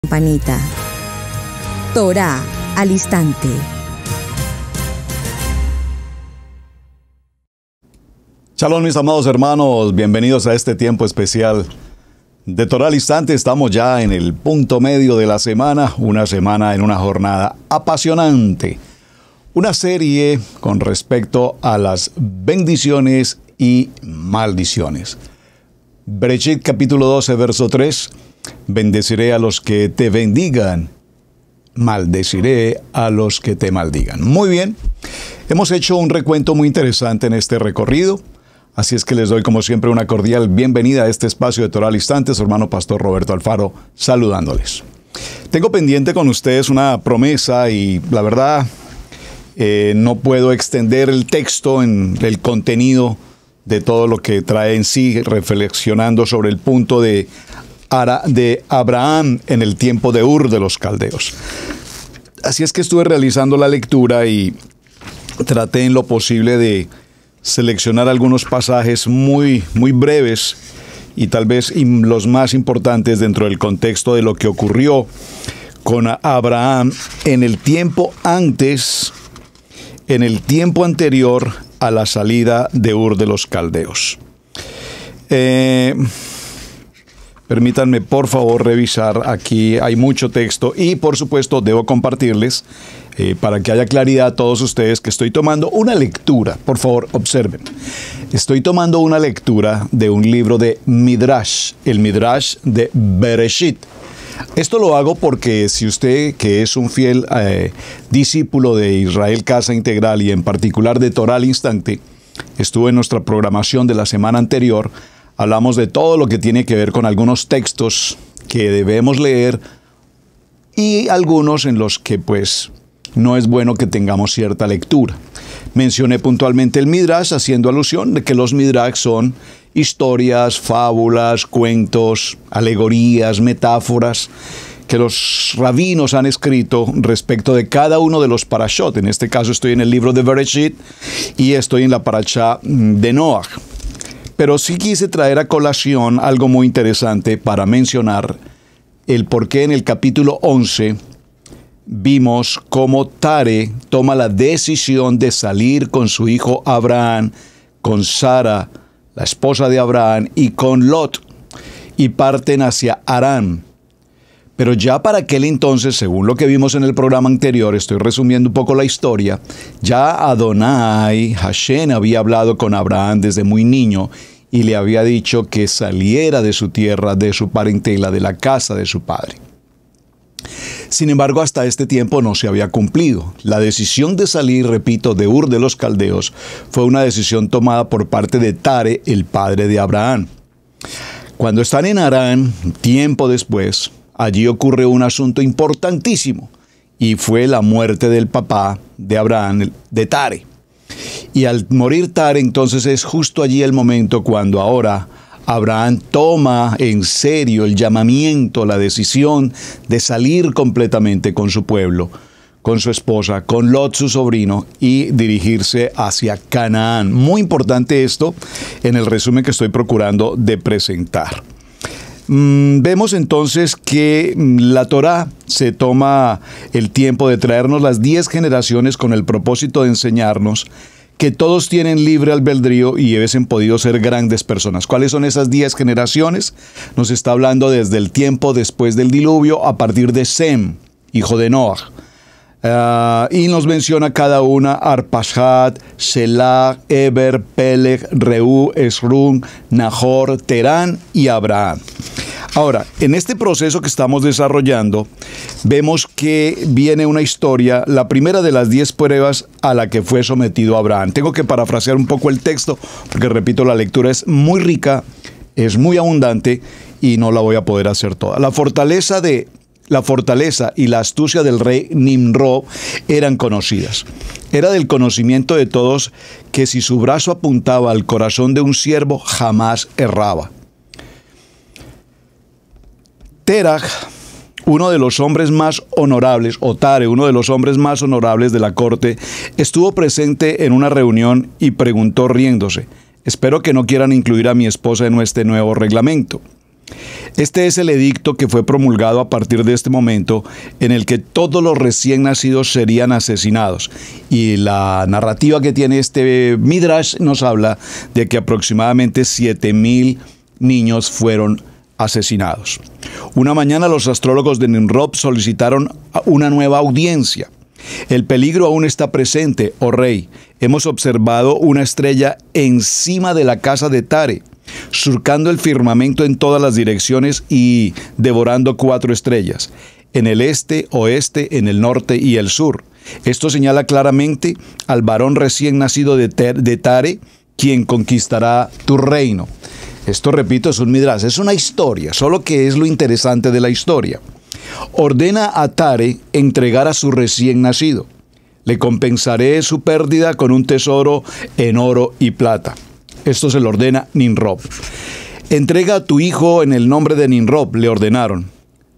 Campanita. Torá al instante. Shalom, mis amados hermanos, bienvenidos a este tiempo especial de Torá al instante. Estamos ya en el punto medio de la semana, una semana en una jornada apasionante. Una serie con respecto a las bendiciones y maldiciones. Bereshit capítulo 12, verso 3. Bendeciré a los que te bendigan, maldeciré a los que te maldigan. Muy bien, hemos hecho un recuento muy interesante en este recorrido. Así es que les doy como siempre una cordial bienvenida a este espacio de Torá al instante. Su hermano pastor Roberto Alfaro saludándoles. Tengo pendiente con ustedes una promesa y la verdad no puedo extender el texto en el contenido de todo lo que trae en sí, reflexionando sobre el punto de Abraham en el tiempo de Ur de los Caldeos. Así es que estuve realizando la lectura y traté en lo posible de seleccionar algunos pasajes muy breves y tal vez los más importantes dentro del contexto de lo que ocurrió con Abraham en el tiempo anterior a la salida de Ur de los Caldeos. Permítanme, por favor, revisar. Aquí hay mucho texto y, por supuesto, debo compartirles, para que haya claridad a todos ustedes, que estoy tomando una lectura. Por favor, observen. Estoy tomando una lectura de un libro de Midrash, el Midrash de Bereshit. Esto lo hago porque si usted, que es un fiel discípulo de Israel Casa Integral y en particular de Torá al Instante, estuvo en nuestra programación de la semana anterior. Hablamos de todo lo que tiene que ver con algunos textos que debemos leer y algunos en los que pues no es bueno que tengamos cierta lectura. Mencioné puntualmente el Midrash haciendo alusión de que los Midrash son historias, fábulas, cuentos, alegorías, metáforas que los rabinos han escrito respecto de cada uno de los parashot. En este caso estoy en el libro de Bereshit y estoy en la parashá de Noach. Pero sí quise traer a colación algo muy interesante para mencionar el por qué en el capítulo 11 vimos cómo Tare toma la decisión de salir con su hijo Abraham, con Sara, la esposa de Abraham, y con Lot, y parten hacia Harán. Pero ya para aquel entonces, según lo que vimos en el programa anterior, estoy resumiendo un poco la historia, ya Adonai, Hashem, había hablado con Abraham desde muy niño y le había dicho que saliera de su tierra, de su parentela, de la casa de su padre. Sin embargo, hasta este tiempo no se había cumplido. La decisión de salir, repito, de Ur de los Caldeos fue una decisión tomada por parte de Tare, el padre de Abraham. Cuando están en Harán, tiempo después, allí ocurre un asunto importantísimo y fue la muerte del papá de Abraham, de Tare. Y al morir Tare, entonces es justo allí el momento cuando ahora Abraham toma en serio el llamamiento, la decisión de salir completamente con su pueblo, con su esposa, con Lot, su sobrino, y dirigirse hacia Canaán. Muy importante esto en el resumen que estoy procurando de presentar. Vemos entonces que la Torá se toma el tiempo de traernos las 10 generaciones con el propósito de enseñarnos que todos tienen libre albedrío y hubiesen podido ser grandes personas. ¿Cuáles son esas 10 generaciones? Nos está hablando desde el tiempo después del diluvio a partir de Sem, hijo de Noach. Y nos menciona cada una: Arpachad, Shelah, Eber, Peleg, Reú, Esrun, Nahor, Terán y Abraham. Ahora, en este proceso que estamos desarrollando, vemos que viene una historia, la primera de las 10 pruebas a la que fue sometido Abraham. Tengo que parafrasear un poco el texto, porque repito, la lectura es muy rica, es muy abundante y no la voy a poder hacer toda. La fortaleza y la astucia del rey Nimrod eran conocidas. Era del conocimiento de todos que si su brazo apuntaba al corazón de un siervo, jamás erraba. Terach, uno de los hombres más honorables, o Tare, uno de los hombres más honorables de la corte, estuvo presente en una reunión y preguntó riéndose: espero que no quieran incluir a mi esposa en este nuevo reglamento. Este es el edicto que fue promulgado a partir de este momento, en el que todos los recién nacidos serían asesinados. Y la narrativa que tiene este Midrash nos habla de que aproximadamente 7,000 niños fueron asesinados. Una mañana los astrólogos de Nimrod solicitaron una nueva audiencia. El peligro aún está presente, oh rey. Hemos observado una estrella encima de la casa de Tare, surcando el firmamento en todas las direcciones y devorando 4 estrellas, en el este, oeste, en el norte y el sur. Esto señala claramente al varón recién nacido de Tare, quien conquistará tu reino. Esto, repito, es un midrash, es una historia, solo que es lo interesante de la historia. Ordena a Tare entregar a su recién nacido. Le compensaré su pérdida con un tesoro en oro y plata. Esto se lo ordena Nimrod. Entrega a tu hijo en el nombre de Nimrod, le ordenaron.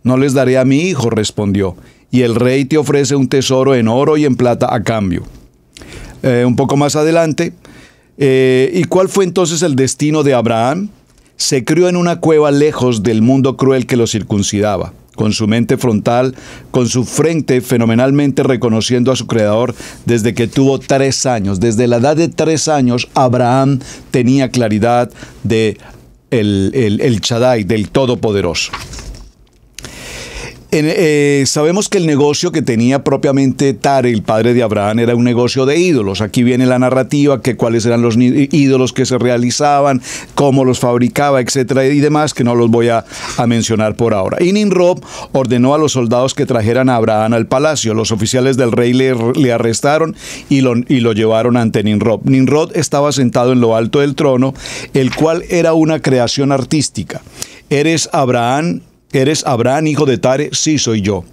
No les daré a mi hijo, respondió, y el rey te ofrece un tesoro en oro y en plata a cambio. Un poco más adelante, ¿y cuál fue entonces el destino de Abraham? Se crió en una cueva lejos del mundo cruel que lo circuncidaba, con su mente frontal, con su frente fenomenalmente reconociendo a su creador desde que tuvo 3 años. Desde la edad de 3 años, Abraham tenía claridad de el Shaddai, del Todopoderoso. Sabemos que el negocio que tenía propiamente Tare, el padre de Abraham, era un negocio de ídolos. Aquí viene la narrativa, que cuáles eran los ídolos que se realizaban, cómo los fabricaba, etcétera, y demás, que no los voy a mencionar por ahora. Y Nimrod ordenó a los soldados que trajeran a Abraham al palacio. Los oficiales del rey le arrestaron y lo llevaron ante Nimrod. Nimrod estaba sentado en lo alto del trono, el cual era una creación artística. ¿Eres Abraham, hijo de Tare? Sí, soy yo.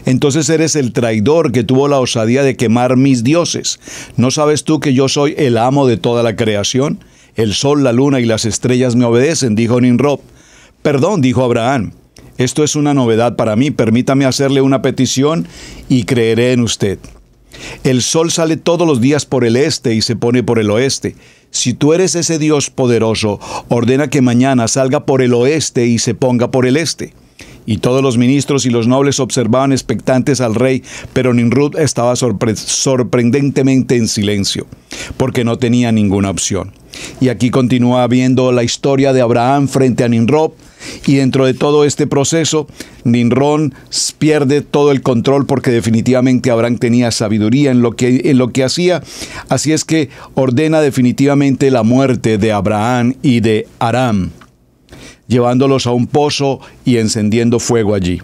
Entonces eres el traidor que tuvo la osadía de quemar mis dioses. ¿No sabes tú que yo soy el amo de toda la creación? El sol, la luna y las estrellas me obedecen, dijo Nimrod. Perdón, dijo Abraham. Esto es una novedad para mí. Permítame hacerle una petición y creeré en usted. El sol sale todos los días por el este y se pone por el oeste. Si tú eres ese Dios poderoso, ordena que mañana salga por el oeste y se ponga por el este. Y todos los ministros y los nobles observaban expectantes al rey, pero Nimrod estaba sorprendentemente en silencio, porque no tenía ninguna opción. Y aquí continúa viendo la historia de Abraham frente a Nimrod, y dentro de todo este proceso, Nimrod pierde todo el control porque definitivamente Abraham tenía sabiduría en lo que hacía. Así es que ordena definitivamente la muerte de Abraham y de Aram, llevándolos a un pozo y encendiendo fuego allí.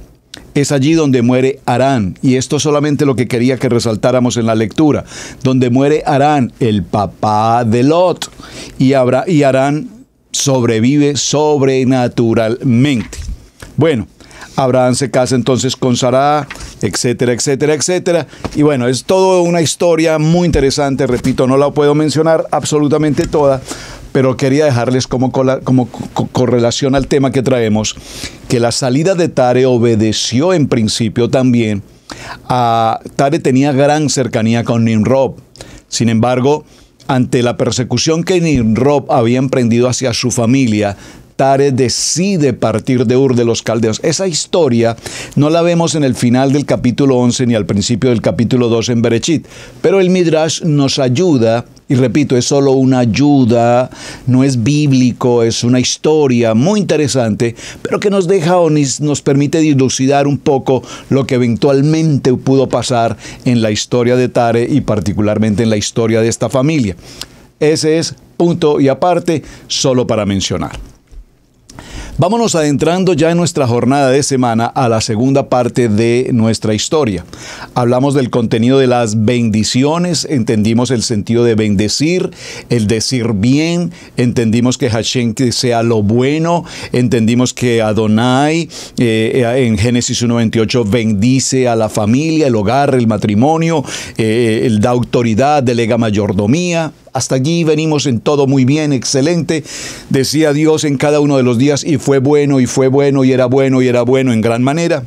Es allí donde muere Harán, y esto es solamente lo que quería que resaltáramos en la lectura, donde muere Harán, el papá de Lot, y Harán sobrevive sobrenaturalmente. Bueno, Abraham se casa entonces con Sará, etcétera, etcétera, etcétera. Y bueno, es toda una historia muy interesante, repito, no la puedo mencionar absolutamente toda, pero quería dejarles como correlación al tema que traemos, que la salida de Tare obedeció en principio también a Tare tenía gran cercanía con Nimrod. Sin embargo, ante la persecución que Nimrod había emprendido hacia su familia, Tare decide partir de Ur de los Caldeos. Esa historia no la vemos en el final del capítulo 11 ni al principio del capítulo 12 en Bereshit, pero el Midrash nos ayuda, y repito, es solo una ayuda, no es bíblico, es una historia muy interesante, pero que nos deja o nos permite dilucidar un poco lo que eventualmente pudo pasar en la historia de Tare y particularmente en la historia de esta familia. Ese es punto y aparte, solo para mencionar. Vámonos adentrando ya en nuestra jornada de semana a la segunda parte de nuestra historia. Hablamos del contenido de las bendiciones, entendimos el sentido de bendecir, el decir bien, entendimos que Hashem sea lo bueno, entendimos que Adonai en Génesis 1:28 bendice a la familia, el hogar, el matrimonio, él da autoridad, delega mayordomía. Hasta allí venimos en todo muy bien, excelente. Decía Dios en cada uno de los días, y fue bueno, y fue bueno, y era bueno, y era bueno en gran manera.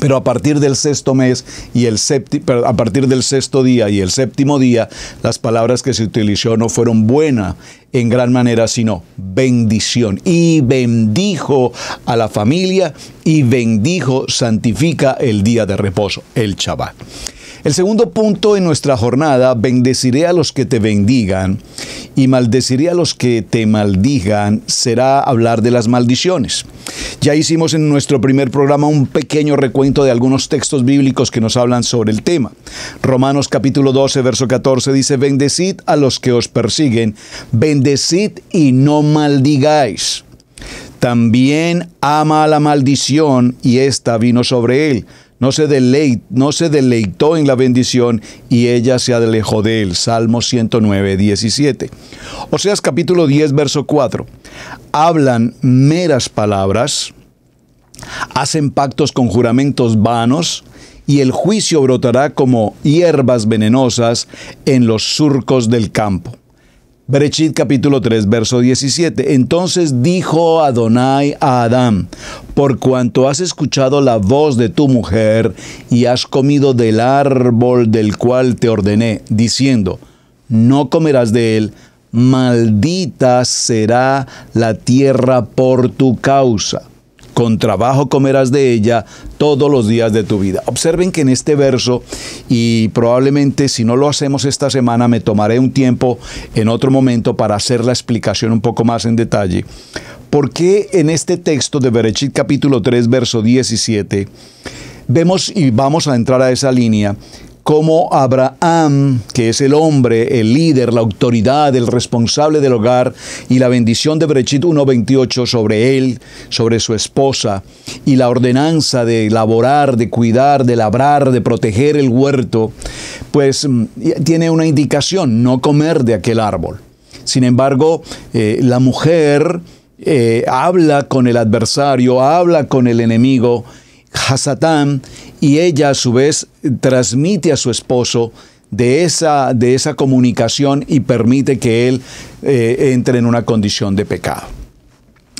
Pero a partir del sexto mes y a partir del sexto día y el séptimo día, las palabras que se utilizó no fueron buena en gran manera, sino bendición. Y bendijo a la familia y bendijo, santifica el día de reposo, el Shabbat. El segundo punto en nuestra jornada: bendeciré a los que te bendigan y maldeciré a los que te maldigan, será hablar de las maldiciones. Ya hicimos en nuestro primer programa un pequeño recuento de algunos textos bíblicos que nos hablan sobre el tema. Romanos capítulo 12, verso 14 dice: bendecid a los que os persiguen, bendecid y no maldigáis. También ama a la maldición y ésta vino sobre él. No se deleitó en la bendición y ella se alejó de él. Salmo 109, 17. Oseas capítulo 10, verso 4. Hablan meras palabras, hacen pactos con juramentos vanos, y el juicio brotará como hierbas venenosas en los surcos del campo. Bereshit capítulo 3, verso 17. Entonces dijo Adonai a Adán: por cuanto has escuchado la voz de tu mujer y has comido del árbol del cual te ordené, diciendo: no comerás de él, maldita será la tierra por tu causa. Con trabajo comerás de ella todos los días de tu vida. Observen que en este verso, y probablemente si no lo hacemos esta semana, me tomaré un tiempo en otro momento para hacer la explicación un poco más en detalle. ¿Por qué en este texto de Bereshit capítulo 3, verso 17, vemos, y vamos a entrar a esa línea, cómo Abraham, que es el hombre, el líder, la autoridad, el responsable del hogar, y la bendición de Bereshit 1:28 sobre él, sobre su esposa, y la ordenanza de laborar, de cuidar, de labrar, de proteger el huerto, pues tiene una indicación: no comer de aquel árbol. Sin embargo, la mujer habla con el adversario, habla con el enemigo, Hasatán, y ella a su vez transmite a su esposo de esa comunicación y permite que él entre en una condición de pecado.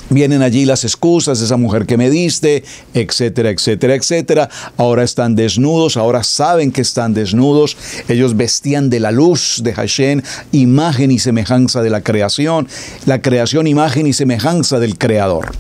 Vienen allí las excusas: esa mujer que me diste, etcétera, etcétera, etcétera. Ahora están desnudos, ahora saben que están desnudos. Ellos vestían de la luz de Hashem, imagen y semejanza de la creación, imagen y semejanza del Creador.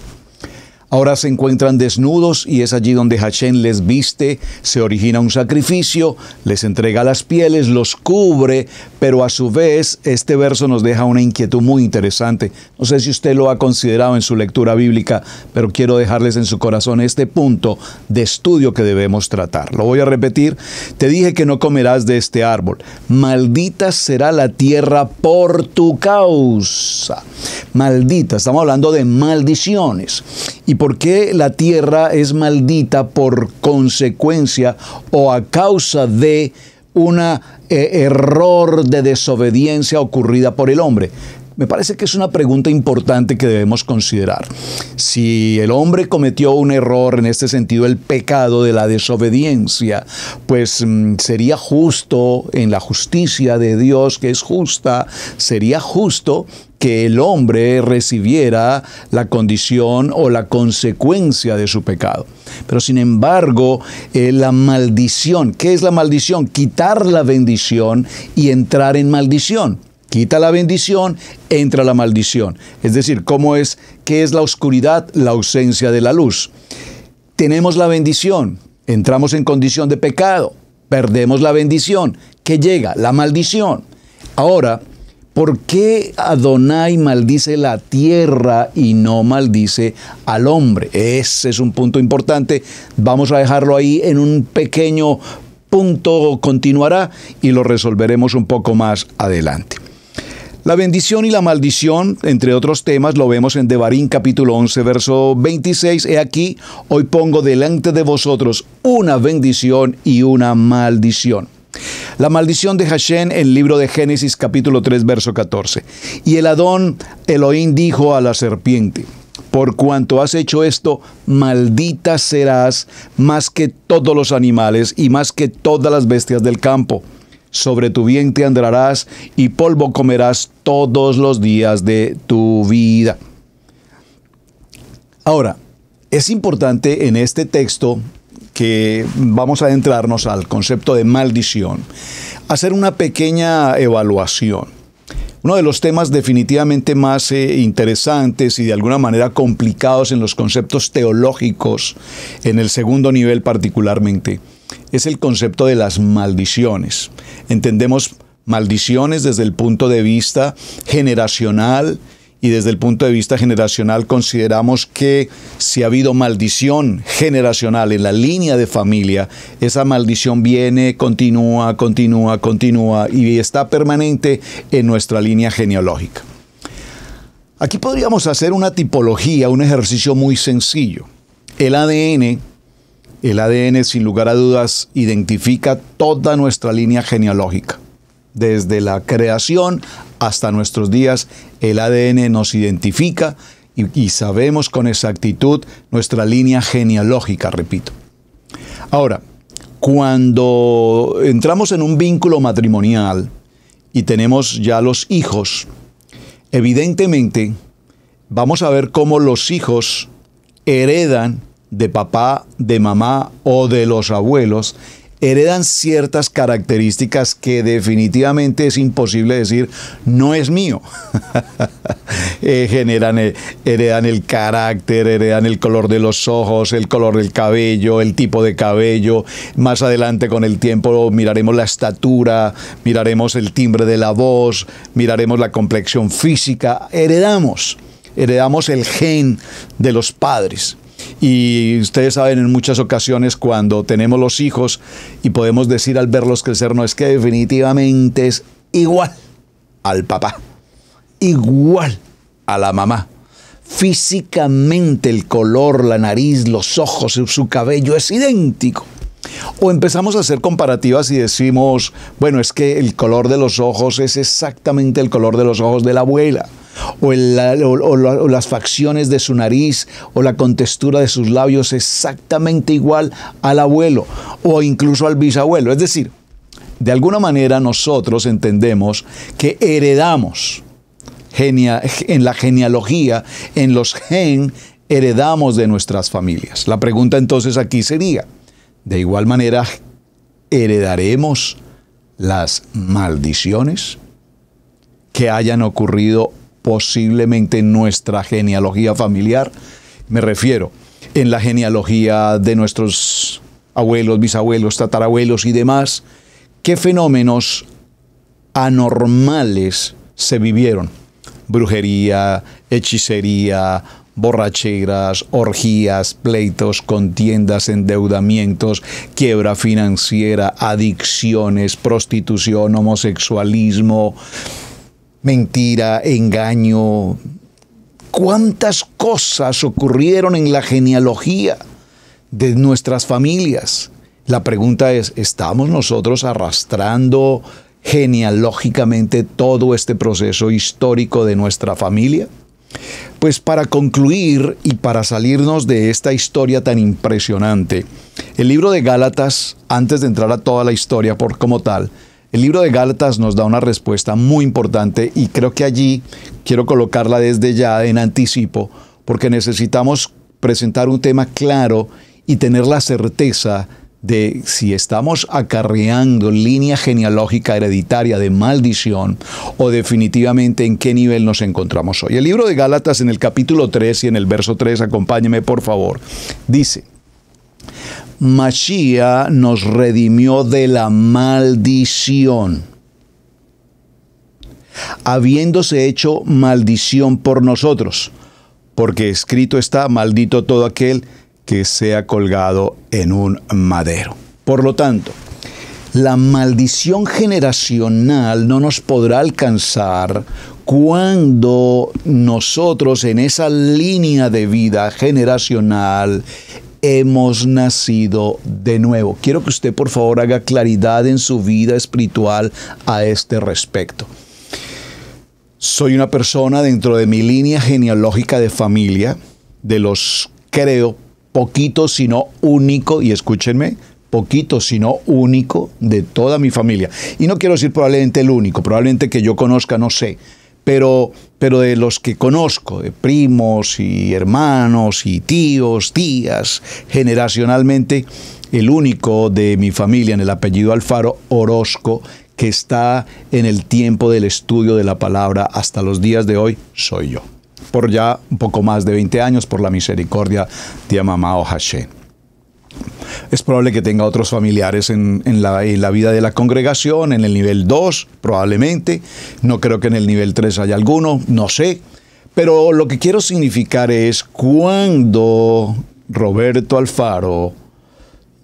Ahora se encuentran desnudos y es allí donde Hashem les viste, se origina un sacrificio, les entrega las pieles, los cubre, pero a su vez este verso nos deja una inquietud muy interesante. No sé si usted lo ha considerado en su lectura bíblica, pero quiero dejarles en su corazón este punto de estudio que debemos tratar. Lo voy a repetir: te dije que no comerás de este árbol. Maldita será la tierra por tu causa. Maldita, estamos hablando de maldiciones. ¿Y por qué la tierra es maldita? Por consecuencia o a causa de un error de desobediencia ocurrida por el hombre. Me parece que es una pregunta importante que debemos considerar. Si el hombre cometió un error, en este sentido el pecado de la desobediencia, pues sería justo, en la justicia de Dios, que es justa, sería justo que el hombre recibiera la condición o la consecuencia de su pecado. Pero sin embargo, la maldición, ¿qué es la maldición? Quitar la bendición y entrar en maldición. Quita la bendición, entra la maldición. Es decir, ¿qué es la oscuridad? La ausencia de la luz. Tenemos la bendición, entramos en condición de pecado, perdemos la bendición. ¿Qué llega? La maldición. Ahora, ¿por qué Adonai maldice la tierra y no maldice al hombre? Ese es un punto importante. Vamos a dejarlo ahí en un pequeño punto, continuará y lo resolveremos un poco más adelante. La bendición y la maldición, entre otros temas, lo vemos en Devarim capítulo 11, verso 26. He aquí, hoy pongo delante de vosotros una bendición y una maldición. La maldición de Hashem en el libro de Génesis capítulo 3, verso 14. Y el Adón Elohim dijo a la serpiente: por cuanto has hecho esto, maldita serás más que todos los animales y más que todas las bestias del campo. Sobre tu vientre andarás y polvo comerás todos los días de tu vida. Ahora, es importante en este texto que vamos a adentrarnos al concepto de maldición, hacer una pequeña evaluación. Uno de los temas definitivamente más interesantes y de alguna manera complicados en los conceptos teológicos, en el segundo nivel particularmente, es el concepto de las maldiciones. Entendemos maldiciones desde el punto de vista generacional, y desde el punto de vista generacional consideramos que si ha habido maldición generacional en la línea de familia, esa maldición viene, continúa y está permanente en nuestra línea genealógica. Aquí podríamos hacer una tipología, un ejercicio muy sencillo. El ADN sin lugar a dudas identifica toda nuestra línea genealógica. Desde la creación hasta nuestros días, el ADN nos identifica y sabemos con exactitud nuestra línea genealógica, repito. Ahora, cuando entramos en un vínculo matrimonial y tenemos ya los hijos, evidentemente vamos a ver cómo los hijos heredan de papá, de mamá o de los abuelos, heredan ciertas características que definitivamente es imposible decir, no es mío. Heredan el carácter, heredan el color de los ojos, el color del cabello, el tipo de cabello. Más adelante con el tiempo miraremos la estatura, miraremos el timbre de la voz, miraremos la complexión física. Heredamos el gen de los padres. Y ustedes saben, en muchas ocasiones cuando tenemos los hijos y podemos decir al verlos crecer, no, es que definitivamente es igual al papá, igual a la mamá. Físicamente el color, la nariz, los ojos, su cabello es idéntico. O empezamos a hacer comparativas y decimos, bueno, es que el color de los ojos es exactamente el color de los ojos de la abuela. O las facciones de su nariz o la contextura de sus labios exactamente igual al abuelo o incluso al bisabuelo. Es decir, de alguna manera nosotros entendemos que heredamos en la genealogía, en los gen, heredamos de nuestras familias. La pregunta entonces aquí sería, de igual manera, ¿heredaremos las maldiciones que hayan ocurrido posiblemente en nuestra genealogía familiar? Me refiero en la genealogía de nuestros abuelos, bisabuelos, tatarabuelos y demás. ¿Qué fenómenos anormales se vivieron? Brujería, hechicería, borracheras, orgías, pleitos, contiendas, endeudamientos, quiebra financiera, adicciones, prostitución, homosexualismo, mentira, engaño. ¿Cuántas cosas ocurrieron en la genealogía de nuestras familias? La pregunta es, ¿estamos nosotros arrastrando genealógicamente todo este proceso histórico de nuestra familia? Pues para concluir y para salirnos de esta historia tan impresionante, el libro de Gálatas, antes de entrar a toda la historia como tal, el libro de Gálatas nos da una respuesta muy importante y creo que allí quiero colocarla desde ya en anticipo porque necesitamos presentar un tema claro y tener la certeza de si estamos acarreando línea genealógica hereditaria de maldición o definitivamente en qué nivel nos encontramos hoy. El libro de Gálatas en el capítulo 3 y en el verso 3, acompáñeme por favor, dice: Mashiach nos redimió de la maldición, habiéndose hecho maldición por nosotros, porque escrito está, maldito todo aquel que sea colgado en un madero. Por lo tanto, la maldición generacional no nos podrá alcanzar cuando nosotros en esa línea de vida generacional hemos nacido de nuevo. Quiero que usted por favor haga claridad en su vida espiritual a este respecto. Soy una persona dentro de mi línea genealógica de familia, de los, creo, poquito sino único, y escúchenme, poquito sino único de toda mi familia. Y no quiero decir probablemente el único, probablemente que yo conozca, no sé, pero de los que conozco, de primos y hermanos y tíos, tías, generacionalmente, el único de mi familia en el apellido Alfaro Orozco que está en el tiempo del estudio de la palabra hasta los días de hoy, soy yo. Por ya un poco más de 20 años, por la misericordia de Amamao Hashem. Es probable que tenga otros familiares en la vida de la congregación, en el nivel 2, probablemente. No creo que en el nivel 3 haya alguno, no sé. Pero lo que quiero significar es cuando Roberto Alfaro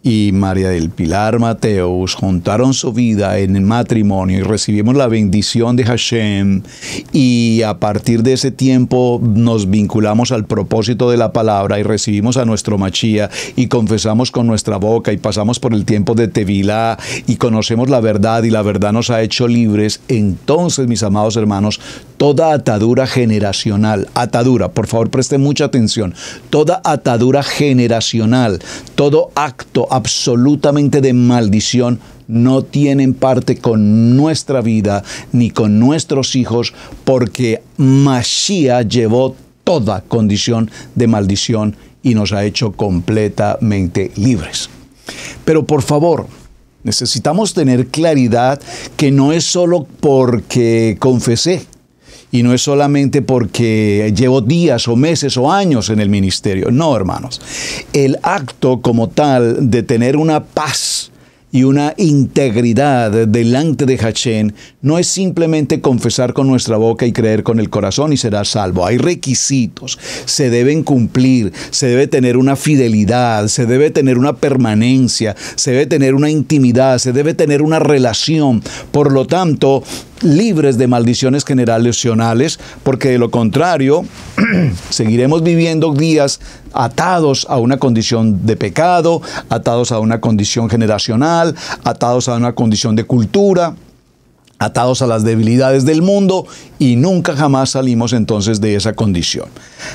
y María del Pilar Mateus juntaron su vida en el matrimonio y recibimos la bendición de Hashem, y a partir de ese tiempo nos vinculamos al propósito de la palabra y recibimos a nuestro Machía y confesamos con nuestra boca y pasamos por el tiempo de Tevilá y conocemos la verdad y la verdad nos ha hecho libres. Entonces, mis amados hermanos, toda atadura generacional, por favor presten mucha atención, toda atadura generacional, todo acto absolutamente de maldición no tienen parte con nuestra vida ni con nuestros hijos, porque Mashiach llevó toda condición de maldición y nos ha hecho completamente libres. Pero por favor, necesitamos tener claridad que no es solo porque confesé, y no es solamente porque llevo días o meses o años en el ministerio. No, hermanos. El acto como tal de tener una paz y una integridad delante de Hashem no es simplemente confesar con nuestra boca y creer con el corazón y serás salvo. Hay requisitos, se deben cumplir, se debe tener una fidelidad, se debe tener una permanencia, se debe tener una intimidad, se debe tener una relación. Por lo tanto, libres de maldiciones generacionales, porque de lo contrario seguiremos viviendo días atados a una condición de pecado, atados a una condición generacional, atados a una condición de cultura, atados a las debilidades del mundo, y nunca jamás salimos entonces de esa condición.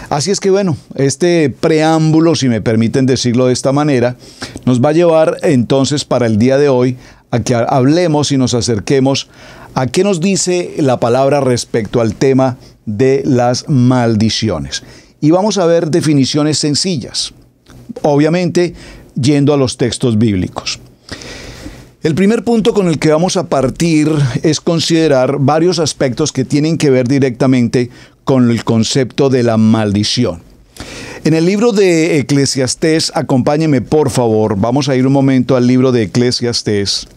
Así es que bueno, este preámbulo, si me permiten decirlo de esta manera, nos va a llevar entonces para el día de hoy a que hablemos y nos acerquemos a qué nos dice la palabra respecto al tema de las maldiciones. Y vamos a ver definiciones sencillas, obviamente yendo a los textos bíblicos. El primer punto con el que vamos a partir es considerar varios aspectos que tienen que ver directamente con el concepto de la maldición. En el libro de Eclesiastés, acompáñenme por favor, vamos a ir un momento al libro de Eclesiastés.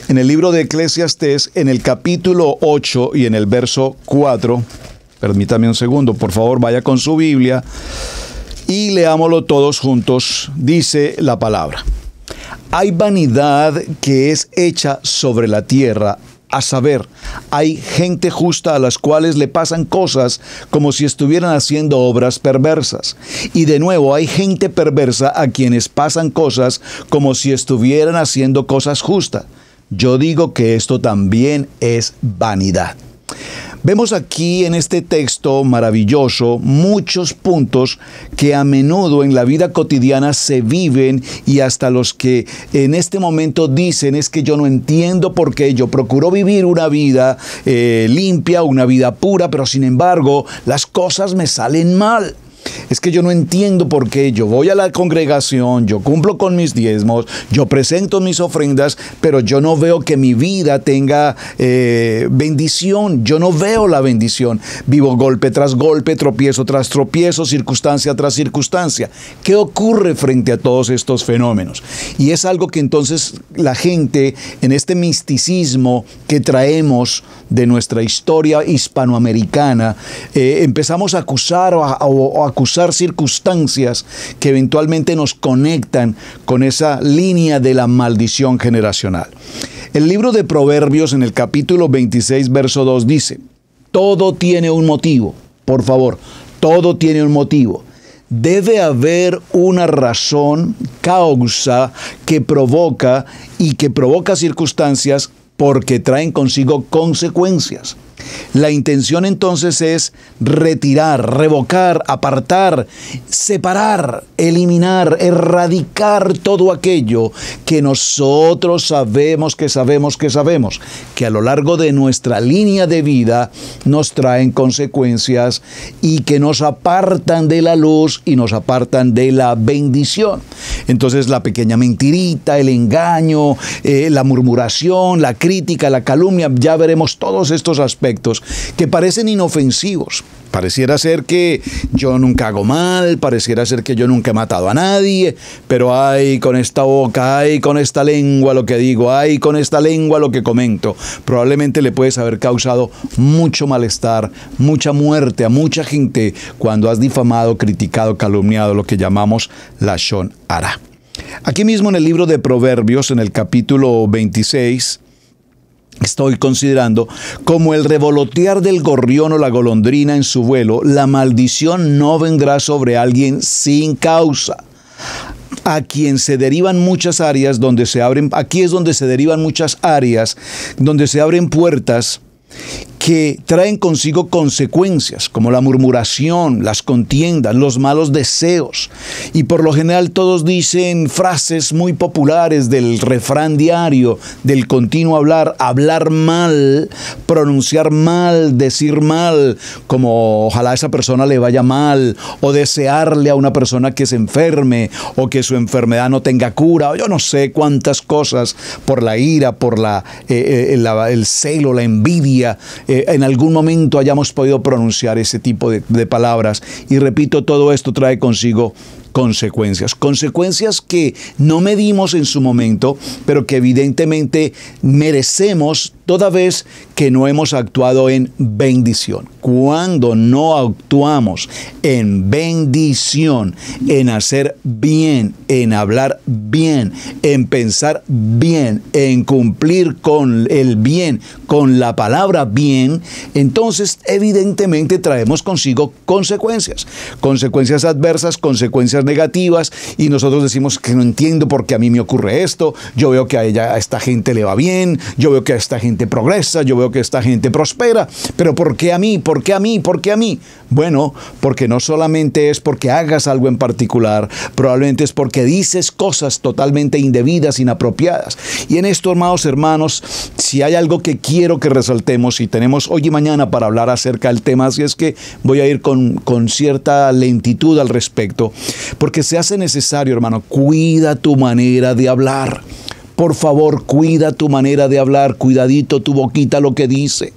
En el libro de Eclesiastés, en el capítulo 8 y en el verso 4, permítame un segundo, por favor, vaya con su Biblia y leámoslo todos juntos. Dice la palabra: hay vanidad que es hecha sobre la tierra, a saber, hay gente justa a las cuales le pasan cosas como si estuvieran haciendo obras perversas. Y de nuevo, hay gente perversa a quienes pasan cosas como si estuvieran haciendo cosas justas. Yo digo que esto también es vanidad. Vemos aquí en este texto maravilloso muchos puntos que a menudo en la vida cotidiana se viven, y hasta los que en este momento dicen es que yo no entiendo por qué yo procuro vivir una vida limpia, una vida pura, pero sin embargo las cosas me salen mal. Es que yo no entiendo por qué yo voy a la congregación, yo cumplo con mis diezmos, yo presento mis ofrendas, pero yo no veo que mi vida tenga bendición. Yo no veo la bendición. Vivo golpe tras golpe, tropiezo tras tropiezo, circunstancia tras circunstancia. ¿Qué ocurre frente a todos estos fenómenos? Y es algo que entonces la gente, en este misticismo que traemos de nuestra historia hispanoamericana, empezamos a acusar o acusar circunstancias que eventualmente nos conectan con esa línea de la maldición generacional. El libro de Proverbios, en el capítulo 26, verso 2, dice: todo tiene un motivo. Por favor, todo tiene un motivo. Debe haber una razón, causa, que provoca circunstancias, porque traen consigo consecuencias. La intención entonces es retirar, revocar, apartar, separar, eliminar, erradicar todo aquello que nosotros sabemos, que a lo largo de nuestra línea de vida nos traen consecuencias y que nos apartan de la luz y nos apartan de la bendición. Entonces la pequeña mentirita, el engaño, la murmuración, la crítica, la calumnia, ya veremos todos estos aspectos que parecen inofensivos. Pareciera ser que yo nunca hago mal, pareciera ser que yo nunca he matado a nadie, pero ay, con esta boca, ay, con esta lengua lo que digo, ay, con esta lengua lo que comento, probablemente le puedes haber causado mucho malestar, mucha muerte a mucha gente cuando has difamado, criticado, calumniado, lo que llamamos lashon hara. Aquí mismo en el libro de Proverbios, en el capítulo 26, estoy considerando como el revolotear del gorrión o la golondrina en su vuelo, la maldición no vendrá sobre alguien sin causa. A quien se derivan muchas áreas donde se abren, aquí es donde se derivan muchas áreas donde se abren puertas que traen consigo consecuencias, como la murmuración, las contiendas, los malos deseos. Y por lo general todos dicen frases muy populares del refrán diario, del continuo hablar, hablar mal, pronunciar mal, decir mal, como ojalá a esa persona le vaya mal, o desearle a una persona que se enferme, o que su enfermedad no tenga cura, o yo no sé cuántas cosas, por la ira, por el celo, la envidia, en algún momento hayamos podido pronunciar ese tipo de palabras. Y repito, todo esto trae consigo consecuencias que no medimos en su momento, pero que evidentemente merecemos toda vez que no hemos actuado en bendición. Cuando no actuamos en bendición, en hacer bien, en hablar bien, en pensar bien, en cumplir con el bien, con la palabra bien, entonces evidentemente traemos consigo consecuencias adversas, consecuencias negativas, y nosotros decimos que no entiendo por qué a mí me ocurre esto, yo veo que a esta gente le va bien, yo veo que a esta gente progresa, yo veo que esta gente prospera, pero ¿por qué a mí? ¿Por qué a mí? ¿Por qué a mí? Bueno, porque no solamente es porque hagas algo en particular, probablemente es porque dices cosas totalmente indebidas, inapropiadas. Y en esto, hermanos, si hay algo que quiero que resaltemos, y tenemos hoy y mañana para hablar acerca del tema, así es que voy a ir con cierta lentitud al respecto, porque se hace necesario, hermano, cuida tu manera de hablar. Por favor, cuida tu manera de hablar, cuidadito tu boquita lo que dice,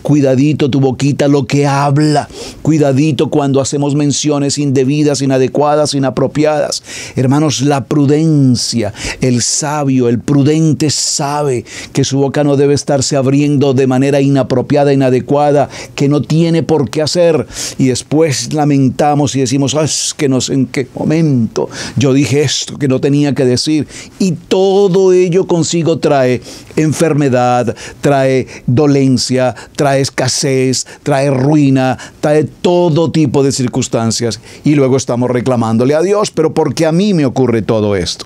cuidadito tu boquita lo que habla, cuidadito cuando hacemos menciones indebidas, inadecuadas, inapropiadas. Hermanos, la prudencia, el sabio, el prudente sabe que su boca no debe estarse abriendo de manera inapropiada, inadecuada, que no tiene por qué hacer. Y después lamentamos y decimos, es que no sé en qué momento yo dije esto que no tenía que decir. Y todo ello consigo trae enfermedad, trae dolencia, trae escasez, trae ruina, trae todo tipo de circunstancias, y luego estamos reclamándole a Dios, pero ¿por qué a mí me ocurre todo esto?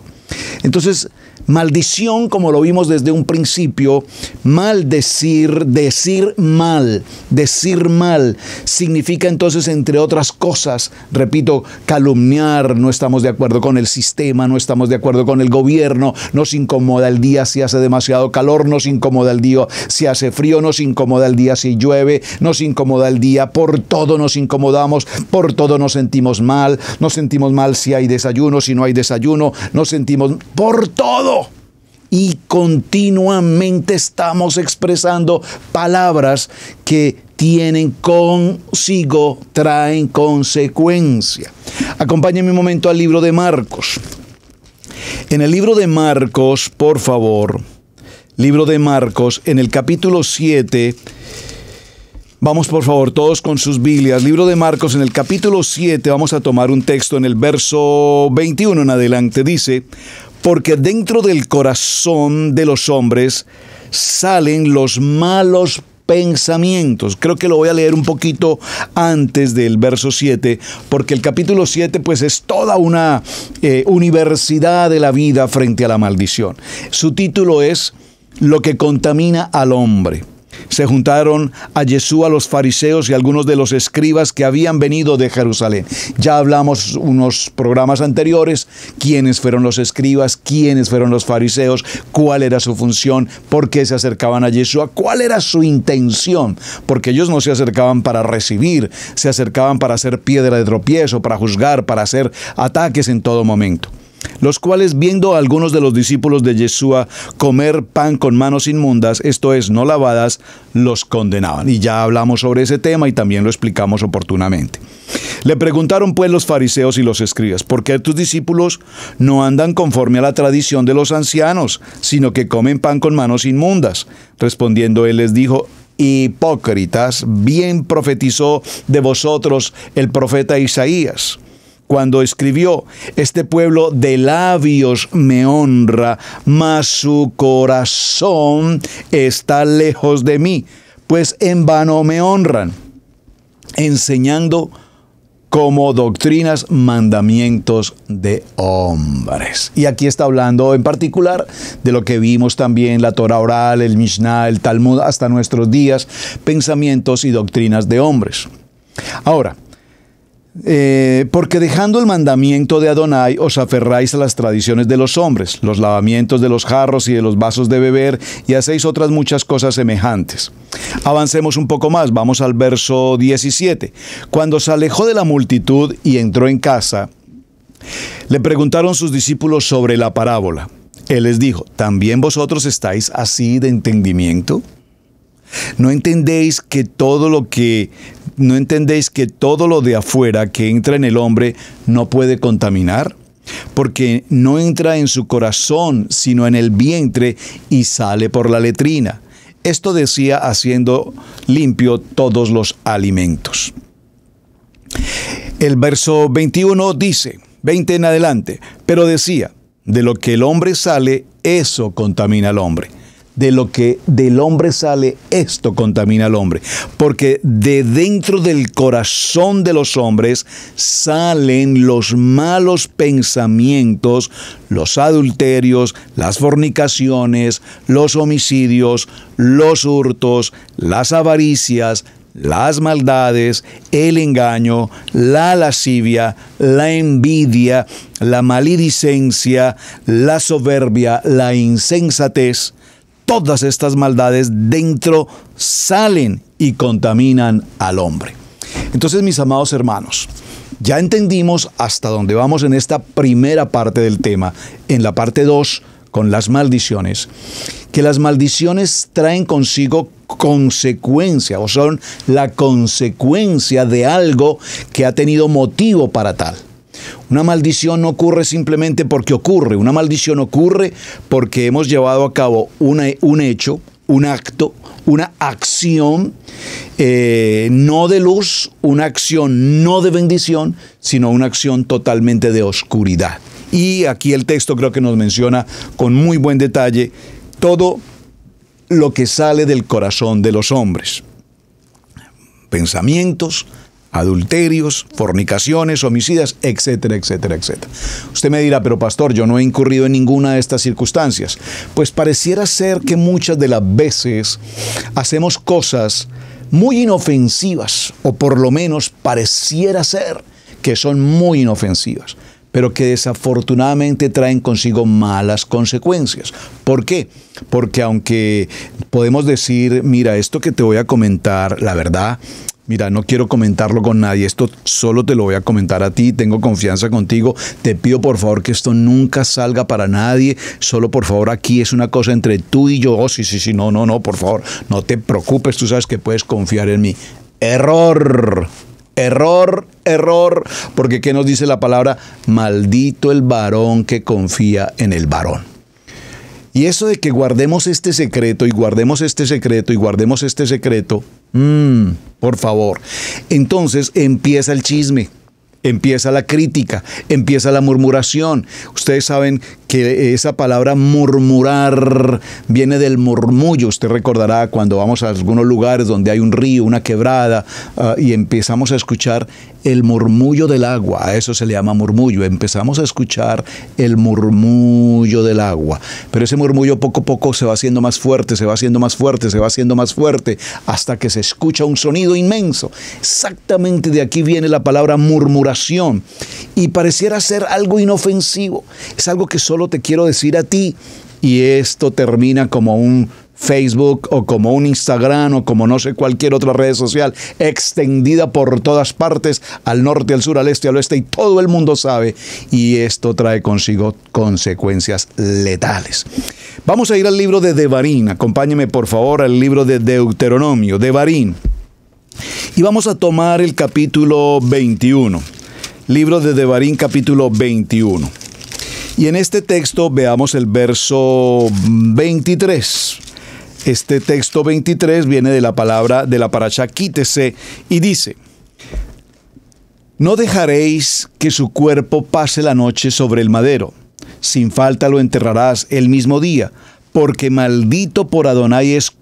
Entonces, maldición, como lo vimos desde un principio, maldecir, decir mal, significa entonces, entre otras cosas, repito, calumniar, no estamos de acuerdo con el sistema, no estamos de acuerdo con el gobierno, nos incomoda el día si hace demasiado calor, nos incomoda el día si hace frío, nos incomoda el día si llueve, nos incomoda el día, por todo nos incomodamos, por todo nos sentimos mal si hay desayuno, si no hay desayuno, nos sentimos por todo. Y continuamente estamos expresando palabras que traen consecuencia. Acompáñenme un momento al libro de Marcos. En el libro de Marcos, por favor, libro de Marcos, en el capítulo 7, vamos por favor todos con sus Biblias, libro de Marcos, en el capítulo 7, vamos a tomar un texto en el verso 21 en adelante, dice: porque dentro del corazón de los hombres salen los malos pensamientos. Creo que lo voy a leer un poquito antes del verso 7, porque el capítulo 7 pues es toda una universidad de la vida frente a la maldición. Su título es Lo que contamina al hombre. se juntaron a Yeshua los fariseos y algunos de los escribas que habían venido de Jerusalén. Ya hablamos unos programas anteriores, quiénes fueron los escribas, quiénes fueron los fariseos, cuál era su función, por qué se acercaban a Yeshua, cuál era su intención, porque ellos no se acercaban para recibir, se acercaban para hacer piedra de tropiezo, para juzgar, para hacer ataques en todo momento. Los cuales, viendo a algunos de los discípulos de Yeshua comer pan con manos inmundas, esto es, no lavadas, los condenaban. Y ya hablamos sobre ese tema y también lo explicamos oportunamente. Le preguntaron pues los fariseos y los escribas: ¿por qué tus discípulos no andan conforme a la tradición de los ancianos, sino que comen pan con manos inmundas? Respondiendo él les dijo: hipócritas, bien profetizó de vosotros el profeta Isaías, cuando escribió: este pueblo de labios me honra, mas su corazón está lejos de mí, pues en vano me honran, enseñando como doctrinas mandamientos de hombres. Y aquí está hablando en particular de lo que vimos también, la Torah oral, el Mishnah, el Talmud, hasta nuestros días, pensamientos y doctrinas de hombres. Ahora, porque dejando el mandamiento de Adonai os aferráis a las tradiciones de los hombres, los lavamientos de los jarros y de los vasos de beber, y hacéis otras muchas cosas semejantes. Avancemos un poco más, vamos al verso 17. Cuando se alejó de la multitud y entró en casa, le preguntaron sus discípulos sobre la parábola. Él les dijo: ¿también vosotros estáis así de entendimiento? ¿No entendéis que todo lo de afuera que entra en el hombre no puede contaminar? Porque no entra en su corazón, sino en el vientre y sale por la letrina. Esto decía haciendo limpio todos los alimentos. El verso 21 dice, 20 en adelante, pero decía: de lo que el hombre sale, eso contamina al hombre. De lo que del hombre sale, esto contamina al hombre. Porque de dentro del corazón de los hombres salen los malos pensamientos, los adulterios, las fornicaciones, los homicidios, los hurtos, las avaricias, las maldades, el engaño, la lascivia, la envidia, la maledicencia, la soberbia, la insensatez. Todas estas maldades dentro salen y contaminan al hombre. Entonces, mis amados hermanos, ya entendimos hasta dónde vamos en esta primera parte del tema. En la parte 2, con las maldiciones, que las maldiciones traen consigo consecuencia, o son la consecuencia de algo que ha tenido motivo para tal. Una maldición no ocurre simplemente porque ocurre. Una maldición ocurre porque hemos llevado a cabo un hecho, un acto, una acción no de luz, una acción no de bendición, sino una acción totalmente de oscuridad. Y aquí el texto creo que nos menciona con muy buen detalle todo lo que sale del corazón de los hombres. Pensamientos, adulterios, fornicaciones, homicidas, etcétera, etcétera, etcétera. Usted me dirá: pero pastor, yo no he incurrido en ninguna de estas circunstancias. Pues pareciera ser que muchas de las veces hacemos cosas muy inofensivas, o por lo menos pareciera ser que son muy inofensivas, pero que desafortunadamente traen consigo malas consecuencias. ¿Por qué? Porque aunque podemos decir: mira, esto que te voy a comentar, la verdad, mira, no quiero comentarlo con nadie, esto solo te lo voy a comentar a ti, tengo confianza contigo, te pido por favor que esto nunca salga para nadie, solo por favor aquí es una cosa entre tú y yo. Oh, sí, no, por favor, no te preocupes, tú sabes que puedes confiar en mí. Error, porque ¿qué nos dice la palabra? Maldito el varón que confía en el varón. Y eso de que guardemos este secreto y guardemos este secreto y guardemos este secreto, por favor. Entonces empieza el chisme, empieza la crítica, empieza la murmuración. Ustedes saben que esa palabra murmurar viene del murmullo. Usted recordará cuando vamos a algunos lugares donde hay un río, una quebrada, y empezamos a escuchar el murmullo del agua. A eso se le llama murmullo. Empezamos a escuchar el murmullo del agua. Pero ese murmullo poco a poco se va haciendo más fuerte, se va haciendo más fuerte, se va haciendo más fuerte, hasta que se escucha un sonido inmenso. Exactamente de aquí viene la palabra murmuración. Y pareciera ser algo inofensivo. Es algo que solo te quiero decir a ti. Y esto termina como un Facebook o como un Instagram o como no sé cualquier otra red social extendida por todas partes, al norte, al sur, al este, al oeste, y todo el mundo sabe, y esto trae consigo consecuencias letales. Vamos a ir al libro de Devarim. Acompáñeme por favor al libro de Deuteronomio, Devarim, y vamos a tomar el capítulo 21. Libro de Devarim, capítulo 21. Y en este texto veamos el verso 23. Este texto 23 viene de la palabra de la parashá Quítese y dice: no dejaréis que su cuerpo pase la noche sobre el madero. Sin falta lo enterrarás el mismo día, porque maldito por Adonai es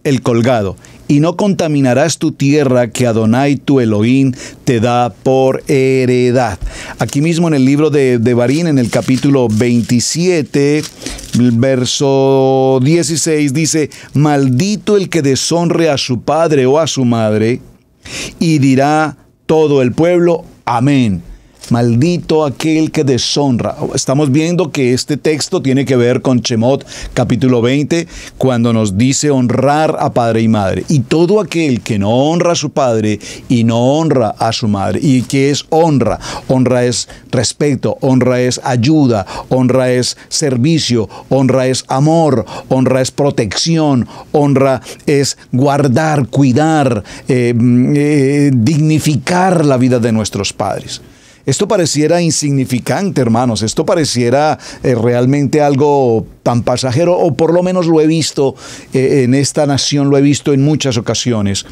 el colgado, y no contaminarás tu tierra que Adonai tu Elohim te da por heredad. Aquí mismo en el libro de Devarim, en el capítulo 27, el verso 16, dice: maldito el que deshonre a su padre o a su madre, y dirá todo el pueblo, amén. Maldito aquel que deshonra. Estamos viendo que este texto tiene que ver con Shemot, capítulo 20, cuando nos dice honrar a padre y madre. Y todo aquel que no honra a su padre y no honra a su madre. ¿Y qué es honra? Honra es respeto, honra es ayuda, honra es servicio, honra es amor, honra es protección, honra es guardar, cuidar, dignificar la vida de nuestros padres. Esto pareciera insignificante, hermanos. Esto pareciera realmente algo tan pasajero, o por lo menos lo he visto en esta nación, lo he visto en muchas ocasiones.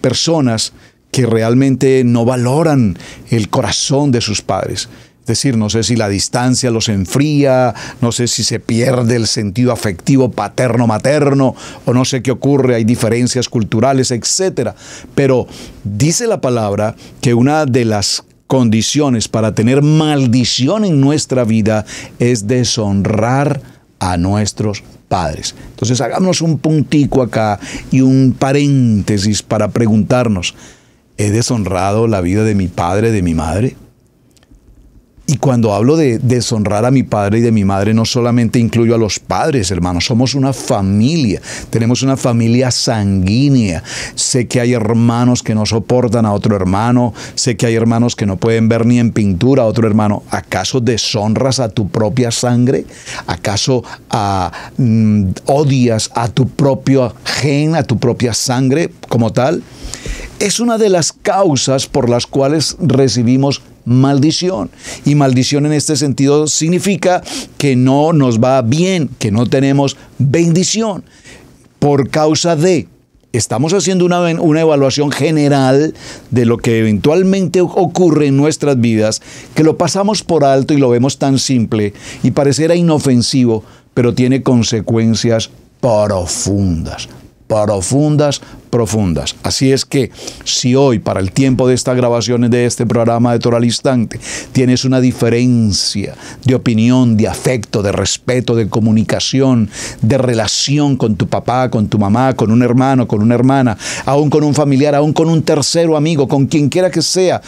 Personas que realmente no valoran el corazón de sus padres. Es decir, no sé si la distancia los enfría, no sé si se pierde el sentido afectivo paterno-materno, o no sé qué ocurre, hay diferencias culturales, etc. Pero dice la palabra que una de las condiciones para tener maldición en nuestra vida es deshonrar a nuestros padres. Entonces hagámonos un puntico acá y un paréntesis para preguntarnos: ¿he deshonrado la vida de mi padre, de mi madre? Y cuando hablo de deshonrar a mi padre y de mi madre, no solamente incluyo a los padres, hermanos. Somos una familia. Tenemos una familia sanguínea. Sé que hay hermanos que no soportan a otro hermano. Sé que hay hermanos que no pueden ver ni en pintura a otro hermano. ¿Acaso deshonras a tu propia sangre? ¿Acaso odias a tu propio gen, a tu propia sangre como tal? Es una de las causas por las cuales recibimos maldición. Y maldición en este sentido significa que no nos va bien, que no tenemos bendición. Por causa de, estamos haciendo una evaluación general de lo que eventualmente ocurre en nuestras vidas, que lo pasamos por alto y lo vemos tan simple y pareciera inofensivo, pero tiene consecuencias profundas. Profundas. Así es que si hoy, para el tiempo de estas grabaciones de este programa de Torah al Instante, tienes una diferencia de opinión, de afecto, de respeto, de comunicación, de relación con tu papá, con tu mamá, con un hermano, con una hermana, aún con un familiar, aún con un tercero amigo, con quien quiera que sea,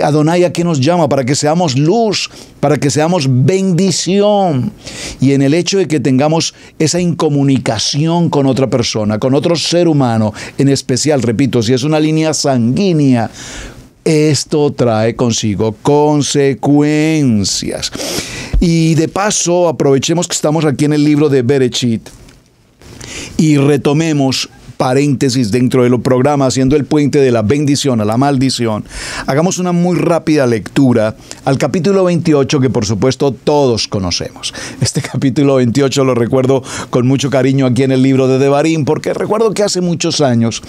Adonai aquí nos llama para que seamos luz, para que seamos bendición. Y en el hecho de que tengamos esa incomunicación con otra persona, con otro ser humano, en especial, repito, si es una línea sanguínea, esto trae consigo consecuencias. Y de paso, aprovechemos que estamos aquí en el libro de Bereshit y retomemos paréntesis dentro del programa, haciendo el puente de la bendición a la maldición. Hagamos una muy rápida lectura al capítulo 28, que por supuesto todos conocemos. Este capítulo 28 lo recuerdo con mucho cariño aquí en el libro de Devarim, porque recuerdo que hace muchos años,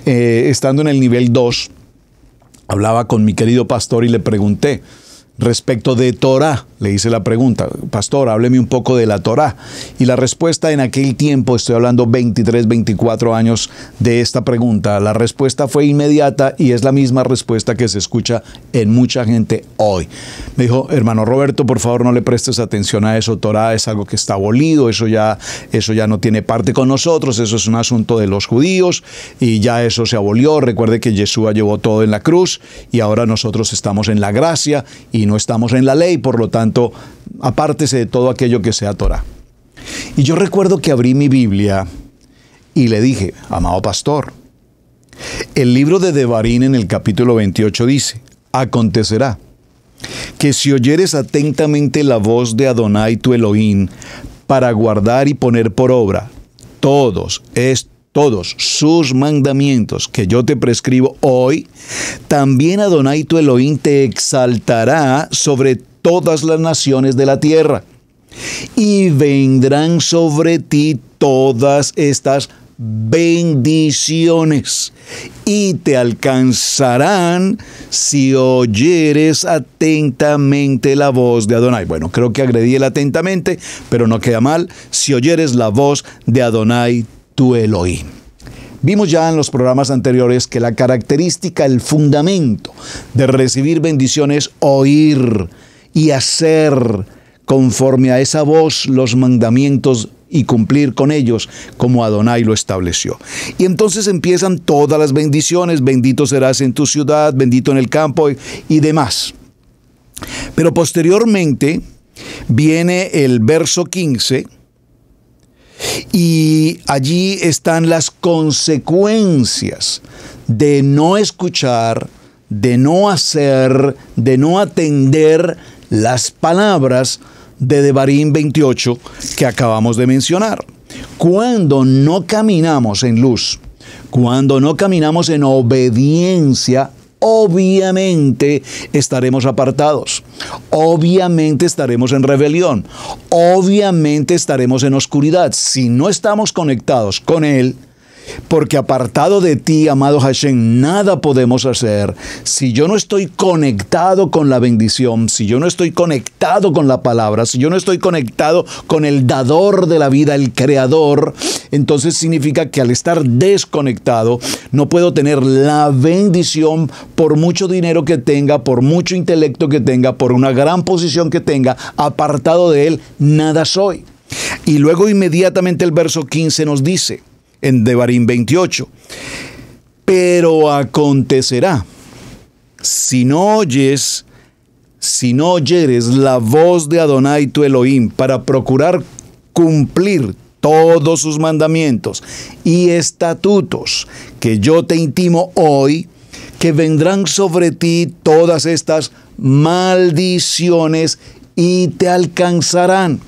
estando en el nivel 2, hablaba con mi querido pastor y le pregunté respecto de Torah. Le hice la pregunta: pastor, hábleme un poco de la Torah. Y la respuesta en aquel tiempo, estoy hablando 23, 24 años de esta pregunta, la respuesta fue inmediata y es la misma respuesta que se escucha en mucha gente hoy. Me dijo: hermano Roberto, por favor no le prestes atención a eso. Torah es algo que está abolido, eso ya no tiene parte con nosotros, eso es un asunto de los judíos y ya eso se abolió. Recuerde que Yeshua llevó todo en la cruz y ahora nosotros estamos en la gracia y no estamos en la ley, por lo tanto, apártese de todo aquello que sea Torah. Y yo recuerdo que abrí mi Biblia y le dije: amado pastor, el libro de Devarim en el capítulo 28 dice: acontecerá que si oyeres atentamente la voz de Adonai tu Elohim para guardar y poner por obra todos sus mandamientos que yo te prescribo hoy, también Adonai tu Elohim te exaltará sobre todas las naciones de la tierra, y vendrán sobre ti todas estas bendiciones, y te alcanzarán si oyeres atentamente la voz de Adonai. Bueno, creo que agredí el atentamente, pero no queda mal: si oyeres la voz de Adonai tu Elohim. Vimos ya en los programas anteriores que la característica, el fundamento de recibir bendiciones es oír y hacer conforme a esa voz los mandamientos y cumplir con ellos como Adonai lo estableció. Y entonces empiezan todas las bendiciones: bendito serás en tu ciudad, bendito en el campo y demás. Pero posteriormente viene el verso 15 y allí están las consecuencias de no escuchar, de no hacer, de no atender las palabras de Devarim 28 que acabamos de mencionar. Cuando no caminamos en luz, cuando no caminamos en obediencia, obviamente estaremos apartados, obviamente estaremos en rebelión, obviamente estaremos en oscuridad. Si no estamos conectados con Él, porque apartado de ti, amado Hashem, nada podemos hacer. Si yo no estoy conectado con la bendición, si yo no estoy conectado con la palabra, si yo no estoy conectado con el dador de la vida, el creador, entonces significa que al estar desconectado no puedo tener la bendición por mucho dinero que tenga, por mucho intelecto que tenga, por una gran posición que tenga. Apartado de Él, nada soy. Y luego inmediatamente el verso 15 nos dice, en Devarim 28, pero acontecerá, si no oyeres la voz de Adonai tu Elohim para procurar cumplir todos sus mandamientos y estatutos que yo te intimo hoy, que vendrán sobre ti todas estas maldiciones y te alcanzarán.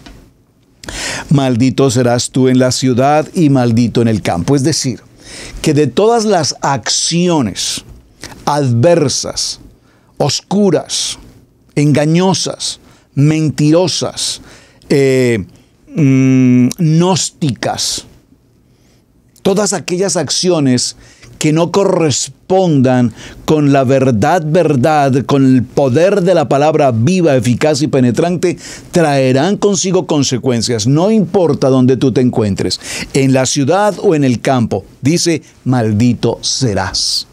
Maldito serás tú en la ciudad y maldito en el campo. Es decir, que de todas las acciones adversas, oscuras, engañosas, mentirosas, gnósticas, todas aquellas acciones que no correspondan con la verdad, con el poder de la palabra viva, eficaz y penetrante, traerán consigo consecuencias. No importa dónde tú te encuentres, en la ciudad o en el campo. Dice, maldito serás.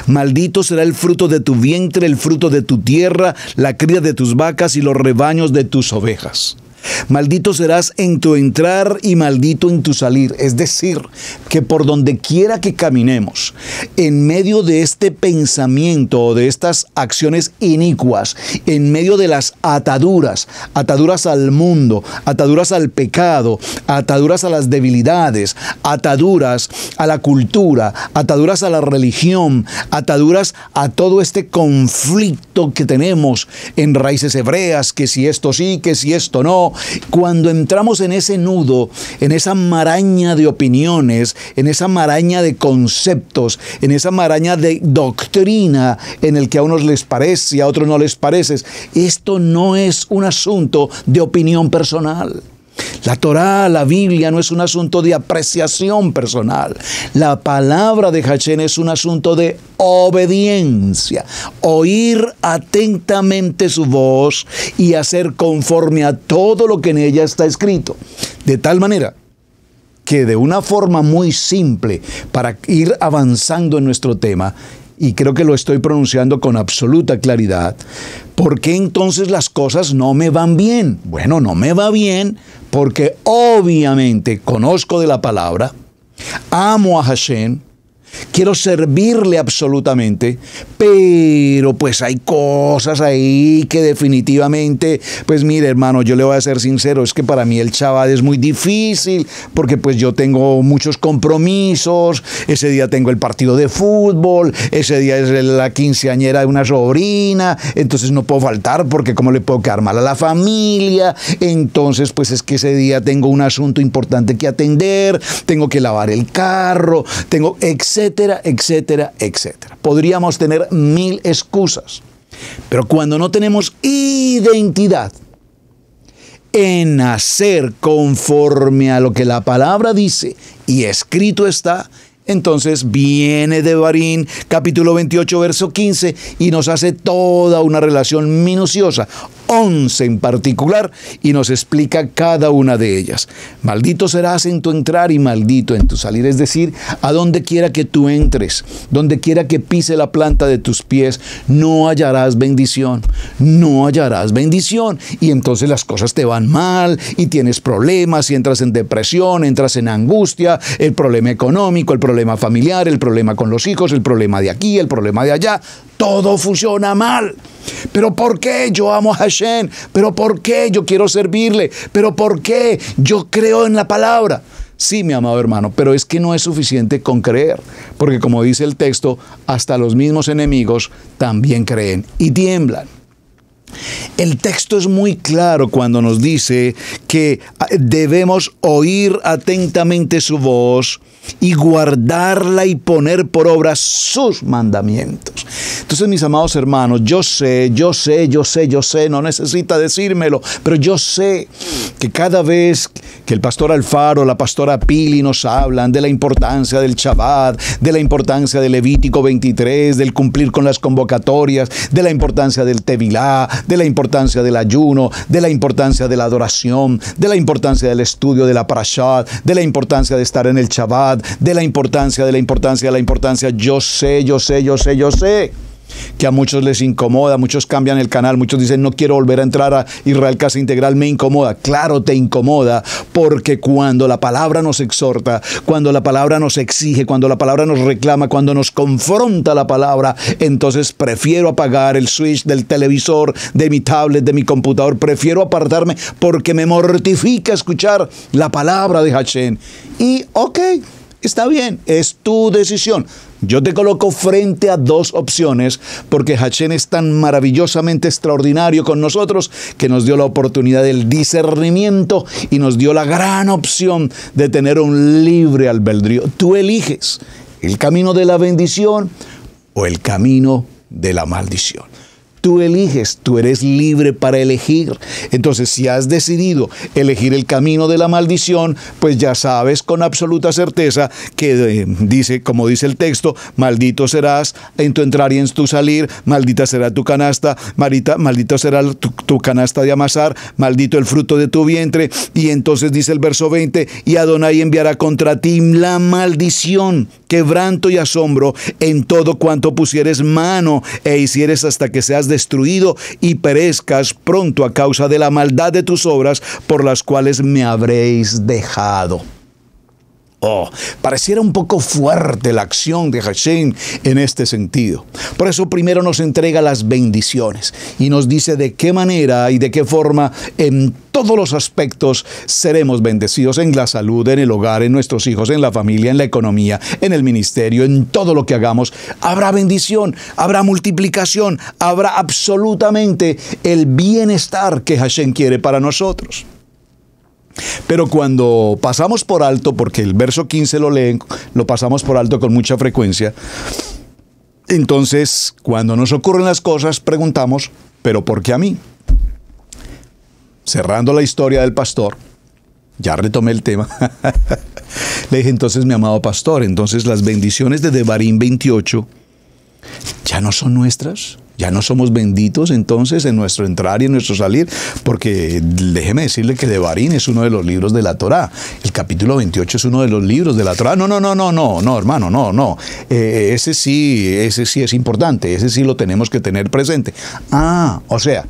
Maldito será el fruto de tu vientre, el fruto de tu tierra, la cría de tus vacas y los rebaños de tus ovejas. Maldito serás en tu entrar y maldito en tu salir. Es decir, que por donde quiera que caminemos, en medio de este pensamiento o de estas acciones inicuas, en medio de las ataduras al mundo, ataduras al pecado, ataduras a las debilidades, ataduras a la cultura, ataduras a la religión, ataduras a todo este conflicto que tenemos en raíces hebreas, que si esto sí, que si esto no. Cuando entramos en ese nudo, en esa maraña de opiniones, en esa maraña de conceptos, en esa maraña de doctrina en el que a unos les parece y a otros no les parece, esto no es un asunto de opinión personal. La Torá, la Biblia, no es un asunto de apreciación personal. La palabra de Hashem es un asunto de obediencia. Oír atentamente su voz y hacer conforme a todo lo que en ella está escrito. De tal manera que de una forma muy simple, para ir avanzando en nuestro tema, y creo que lo estoy pronunciando con absoluta claridad, ¿por qué entonces las cosas no me van bien? Bueno, no me va bien porque obviamente conozco de la palabra, amo a Hashem, quiero servirle absolutamente, pero pues hay cosas ahí que definitivamente, pues mire hermano, yo le voy a ser sincero, es que para mí el Shabbat es muy difícil, porque pues yo tengo muchos compromisos, ese día tengo el partido de fútbol, ese día es la quinceañera de una sobrina, entonces no puedo faltar porque cómo le puedo quedar mal a la familia, entonces pues es que ese día tengo un asunto importante que atender, tengo que lavar el carro, tengo etcétera, etcétera, etcétera. Podríamos tener 1000 excusas, pero cuando no tenemos identidad en hacer conforme a lo que la palabra dice y escrito está, entonces viene Devarim, capítulo 28, verso 15, y nos hace toda una relación minuciosa, 11 en particular, y nos explica cada una de ellas. Maldito serás en tu entrar y maldito en tu salir, es decir, a donde quiera que tú entres, donde quiera que pise la planta de tus pies, no hallarás bendición, no hallarás bendición, y entonces las cosas te van mal, y tienes problemas, y entras en depresión, entras en angustia, el problema económico, el problema familiar, el problema con los hijos, el problema de aquí, el problema de allá, todo funciona mal. ¿Pero por qué yo amo a Hashem? ¿Pero por qué yo quiero servirle? ¿Pero por qué yo creo en la palabra? Sí, mi amado hermano, pero es que no es suficiente con creer, porque como dice el texto, hasta los mismos enemigos también creen y tiemblan. El texto es muy claro cuando nos dice que debemos oír atentamente su voz y guardarla y poner por obra sus mandamientos. Entonces, mis amados hermanos, yo sé, no necesita decírmelo, pero yo sé que cada vez que el pastor Alfaro, la pastora Pili nos hablan de la importancia del Shabbat, de la importancia del Levítico 23, del cumplir con las convocatorias, de la importancia del Tevilá, de la importancia del ayuno, de la importancia de la adoración, de la importancia del estudio de la Parashat, de la importancia de estar en el Shabbat, de la importancia, yo sé que a muchos les incomoda, muchos cambian el canal, muchos dicen no quiero volver a entrar a Israel Casa Integral, me incomoda. Claro, te incomoda, porque cuando la palabra nos exhorta, cuando la palabra nos exige, cuando la palabra nos reclama, cuando nos confronta la palabra, entonces prefiero apagar el switch del televisor, de mi tablet, de mi computador, prefiero apartarme porque me mortifica escuchar la palabra de Hashem. Y ok, está bien, es tu decisión. Yo te coloco frente a dos opciones porque Hashem es tan maravillosamente extraordinario con nosotros que nos dio la oportunidad del discernimiento y nos dio la gran opción de tener un libre albedrío. Tú eliges el camino de la bendición o el camino de la maldición. Tú eliges, tú eres libre para elegir. Entonces, si has decidido elegir el camino de la maldición, pues ya sabes con absoluta certeza que dice, como dice el texto, maldito serás en tu entrar y en tu salir, maldita será tu canasta, maldito será tu canasta de amasar, maldito el fruto de tu vientre. Y entonces dice el verso 20, y Adonai enviará contra ti la maldición, quebranto y asombro en todo cuanto pusieres mano e hicieres hasta que seas destruido y perezcas pronto a causa de la maldad de tus obras por las cuales me habréis dejado. Oh, pareciera un poco fuerte la acción de Hashem en este sentido. Por eso primero nos entrega las bendiciones y nos dice de qué manera y de qué forma en todos los aspectos seremos bendecidos: en la salud, en el hogar, en nuestros hijos, en la familia, en la economía, en el ministerio, en todo lo que hagamos. Habrá bendición, habrá multiplicación, habrá absolutamente el bienestar que Hashem quiere para nosotros. Pero cuando pasamos por alto, porque el verso 15 lo pasamos por alto con mucha frecuencia, entonces cuando nos ocurren las cosas preguntamos, ¿pero por qué a mí? Cerrando la historia del pastor, Ya retomé el tema. Le dije, entonces, mi amado pastor, entonces las bendiciones de Devarim 28 ya no son nuestras. Ya no somos benditos entonces en nuestro entrar y en nuestro salir, porque déjeme decirle que Devarim es uno de los libros de la Torá. El capítulo 28 es uno de los libros de la Torá. No, hermano, no. Ese sí es importante, ese sí lo tenemos que tener presente. O sea,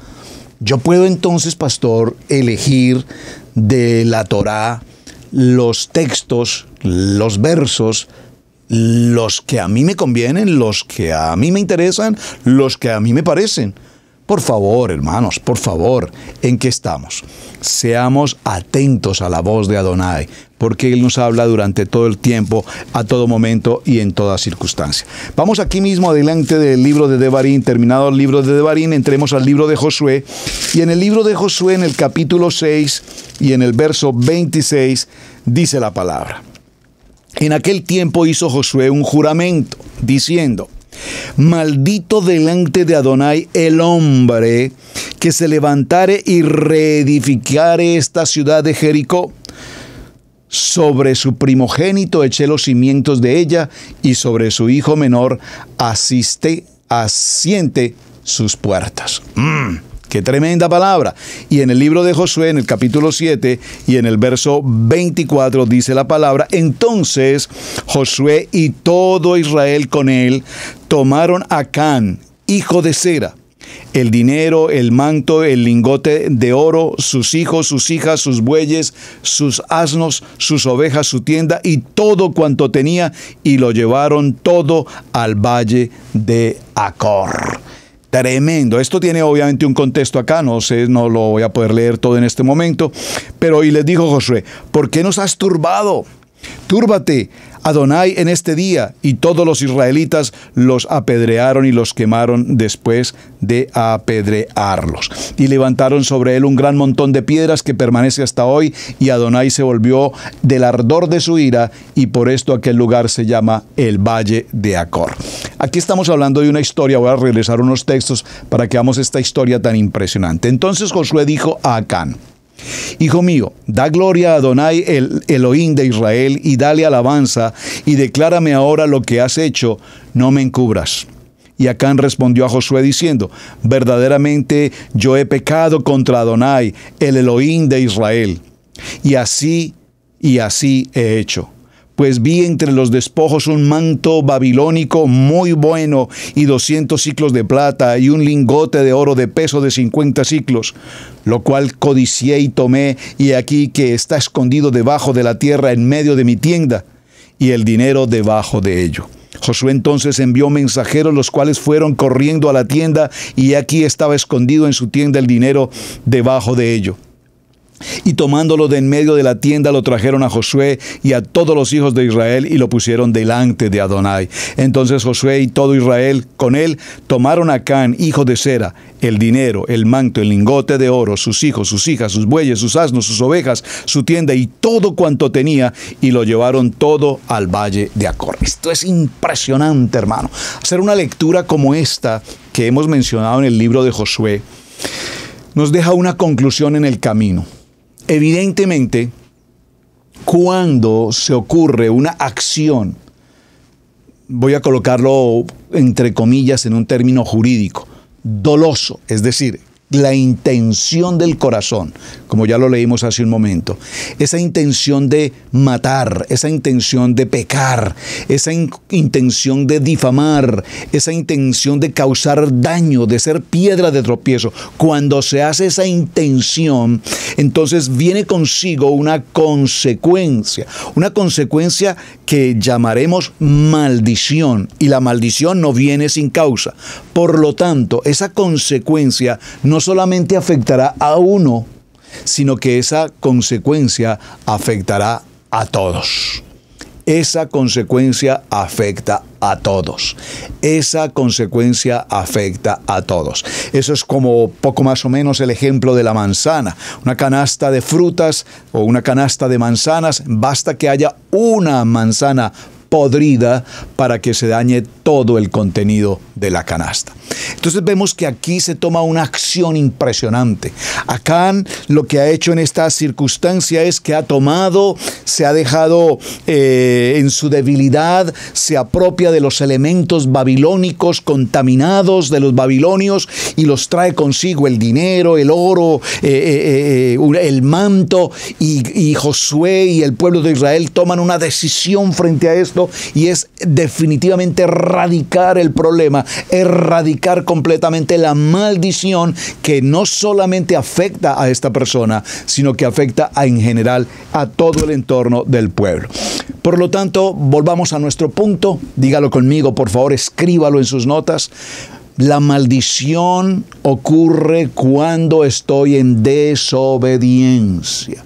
yo puedo entonces, pastor, elegir de la Torá los textos, los versos, los que a mí me convienen, los que a mí me interesan, los que a mí me parecen. Por favor, hermanos, por favor, ¿en qué estamos? Seamos atentos a la voz de Adonai, porque Él nos habla durante todo el tiempo, a todo momento y en toda circunstancia. Vamos aquí mismo adelante del libro de Devarim. Terminado el libro de Devarim, entremos al libro de Josué. Y en el libro de Josué, en el capítulo 6 y en el verso 26, dice la palabra. En aquel tiempo hizo Josué un juramento, diciendo: maldito delante de Adonai el hombre que se levantare y reedificare esta ciudad de Jericó. Sobre su primogénito eché los cimientos de ella, y sobre su hijo menor asiente sus puertas. ¡Qué tremenda palabra! Y en el libro de Josué, en el capítulo 7 y en el verso 24, dice la palabra: entonces Josué y todo Israel con él tomaron a Acán, hijo de Zera, el dinero, el manto, el lingote de oro, sus hijos, sus hijas, sus bueyes, sus asnos, sus ovejas, su tienda y todo cuanto tenía, y lo llevaron todo al valle de Acor. Tremendo. Esto tiene obviamente un contexto acá, no lo voy a poder leer todo en este momento, pero y les dijo Josué: ¿por qué nos has turbado? Túrbate, Adonai, en este día. Y todos los israelitas los apedrearon y los quemaron después de apedrearlos. Y levantaron sobre él un gran montón de piedras que permanece hasta hoy, y Adonai se volvió del ardor de su ira, y por esto aquel lugar se llama el Valle de Acor. Aquí estamos hablando de una historia. Voy a regresar unos textos para que veamos esta historia tan impresionante. Entonces Josué dijo a Acán: hijo mío, da gloria a Adonai, el Elohim de Israel, y dale alabanza, y declárame ahora lo que has hecho, no me encubras. Y Acán respondió a Josué diciendo: verdaderamente yo he pecado contra Adonai, el Elohim de Israel, y así he hecho. Pues vi entre los despojos un manto babilónico muy bueno, y 200 siclos de plata, y un lingote de oro de peso de 50 siclos, lo cual codicié y tomé, y aquí que está escondido debajo de la tierra en medio de mi tienda, y el dinero debajo de ello. Josué entonces envió mensajeros, los cuales fueron corriendo a la tienda, y aquí estaba escondido en su tienda el dinero debajo de ello. Y tomándolo de en medio de la tienda, lo trajeron a Josué y a todos los hijos de Israel, y lo pusieron delante de Adonai. Entonces Josué y todo Israel con él tomaron a Acán, hijo de Zera, el dinero, el manto, el lingote de oro, sus hijos, sus hijas, sus bueyes, sus asnos, sus ovejas, su tienda y todo cuanto tenía, y lo llevaron todo al valle de Acor. Esto es impresionante, hermano. Hacer una lectura como esta que hemos mencionado en el libro de Josué nos deja una conclusión en el camino. Evidentemente, cuando se ocurre una acción, voy a colocarlo entre comillas en un término jurídico, doloso, es decir, la intención del corazón, como ya lo leímos hace un momento, esa intención de matar, esa intención de pecar, esa intención de difamar, esa intención de causar daño, de ser piedra de tropiezo. Cuando se hace esa intención, entonces viene consigo una consecuencia que llamaremos maldición, y la maldición no viene sin causa. Por lo tanto, esa consecuencia no solamente afectará a uno, sino que esa consecuencia afectará a todos. Esa consecuencia afecta a todos. Esa consecuencia afecta a todos. Eso es como poco más o menos el ejemplo de la manzana. Una canasta de frutas o una canasta de manzanas, basta que haya una manzana podrida para que se dañe todo el contenido de la canasta. Entonces vemos que aquí se toma una acción impresionante. Acán lo que ha hecho en esta circunstancia es que ha tomado, se ha dejado en su debilidad, se apropia de los elementos babilónicos contaminados de los babilonios y los trae consigo: el dinero, el oro, el manto, y Josué y el pueblo de Israel toman una decisión frente a esto, y es definitivamente erradicar el problema, erradicar completamente la maldición que no solamente afecta a esta persona, sino que afecta en general a todo el entorno del pueblo. Por lo tanto, volvamos a nuestro punto. Dígalo conmigo, por favor, escríbalo en sus notas. La maldición ocurre cuando estoy en desobediencia.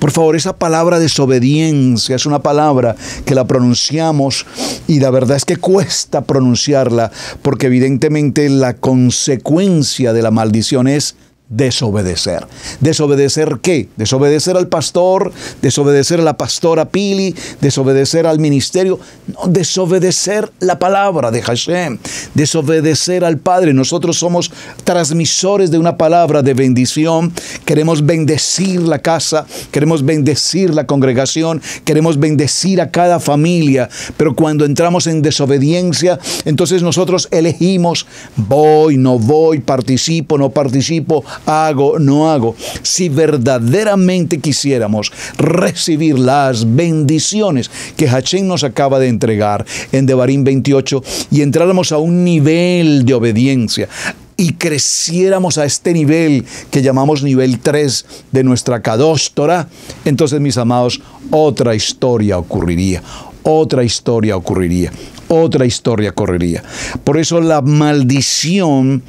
Por favor, esa palabra desobediencia es una palabra que la pronunciamos y la verdad es que cuesta pronunciarla, porque evidentemente la consecuencia de la maldición es desobedecer. ¿Desobedecer qué? Desobedecer al pastor, desobedecer a la pastora Pili, desobedecer al ministerio. No, desobedecer la palabra de Hashem, desobedecer al Padre. Nosotros somos transmisores de una palabra de bendición. Queremos bendecir la casa, queremos bendecir la congregación, queremos bendecir a cada familia, pero cuando entramos en desobediencia, entonces nosotros elegimos: voy, no voy, participo, no participo, hago, no hago. Si verdaderamente quisiéramos recibir las bendiciones que Hashem nos acaba de entregar en Devarim 28 y entráramos a un nivel de obediencia y creciéramos a este nivel que llamamos nivel 3 de nuestra Kadosh Torah, entonces, mis amados, otra historia ocurriría. Otra historia ocurriría. Otra historia correría. Por eso la maldición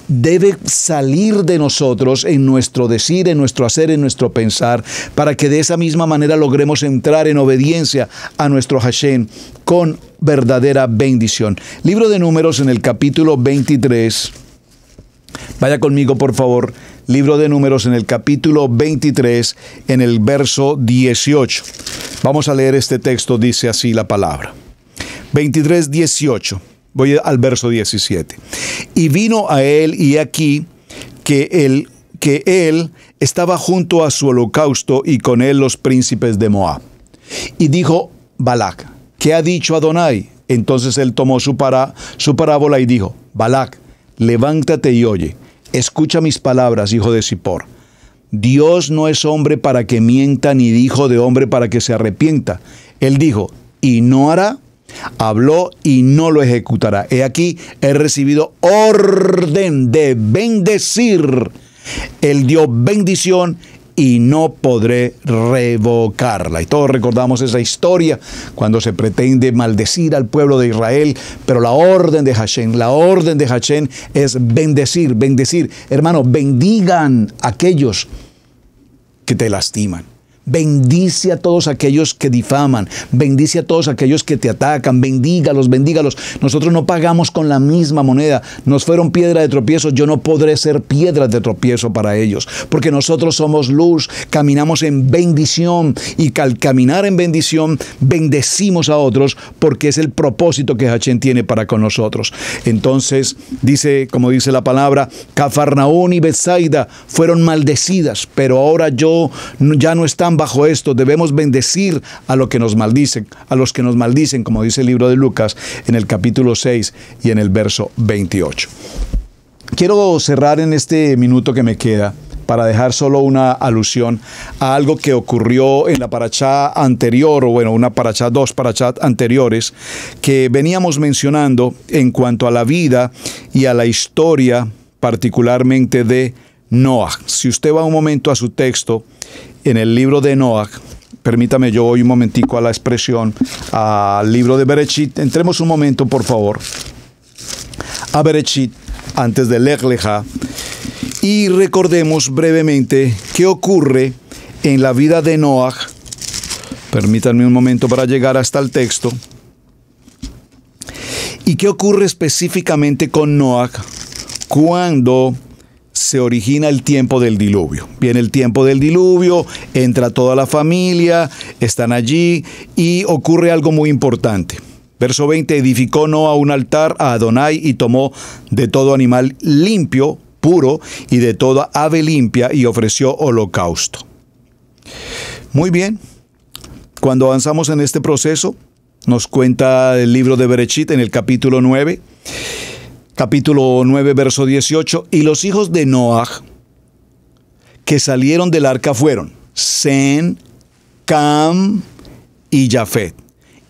debe salir de nosotros en nuestro decir, en nuestro hacer, en nuestro pensar, para que de esa misma manera logremos entrar en obediencia a nuestro Hashem con verdadera bendición. Libro de Números, en el capítulo 23. Vaya conmigo, por favor. Libro de Números, en el capítulo 23, en el verso 18. Vamos a leer este texto. Dice así la palabra. 23, 18. Voy al verso 17. Y vino a él, y aquí que él estaba junto a su holocausto, y con él los príncipes de Moab. Y dijo Balac: ¿qué ha dicho Adonai? Entonces él tomó su parábola y dijo: Balac, levántate y oye. Escucha mis palabras, hijo de Zippor. Dios no es hombre para que mienta, ni hijo de hombre para que se arrepienta. Él dijo: ¿y no hará? Habló y no lo ejecutará. He aquí, he recibido orden de bendecir. Él dio bendición y no podré revocarla. Y todos recordamos esa historia cuando se pretende maldecir al pueblo de Israel, pero la orden de Hashem es bendecir, bendecir. Hermano, bendigan a aquellos que te lastiman. Bendice a todos aquellos que difaman, bendice a todos aquellos que te atacan, bendígalos, bendígalos. Nosotros no pagamos con la misma moneda, nos fueron piedra de tropiezo, yo no podré ser piedra de tropiezo para ellos, porque nosotros somos luz, caminamos en bendición, y al caminar en bendición, bendecimos a otros, porque es el propósito que Hashem tiene para con nosotros. Entonces, dice, como dice la palabra, Cafarnaún y Betsaida fueron maldecidas, pero ahora ya no están bajo esto. Debemos bendecir a los que nos maldicen, como dice el libro de Lucas en el capítulo 6 y en el verso 28. Quiero cerrar en este minuto que me queda para dejar solo una alusión a algo que ocurrió en la parashá anterior, o bueno, dos parashá anteriores que veníamos mencionando en cuanto a la vida y a la historia particularmente de Noah. Si usted va un momento a su texto en el libro de Noah, permítame, yo voy un momentico a la expresión, al libro de Bereshit. Entremos un momento, por favor, a Bereshit, antes de Lech Lecha, y recordemos brevemente qué ocurre en la vida de Noah. Permítanme un momento para llegar hasta el texto. ¿Y qué ocurre específicamente con Noah cuando se origina el tiempo del diluvio. Viene el tiempo del diluvio, entra toda la familia, están allí y ocurre algo muy importante. Verso 20, edificó Noa un altar a Adonai y tomó de todo animal limpio, puro, y de toda ave limpia y ofreció holocausto. Muy bien, cuando avanzamos en este proceso, nos cuenta el libro de Bereshit en el capítulo 9, verso 18, y los hijos de Noaj que salieron del arca fueron Sem, Cam y Jafet.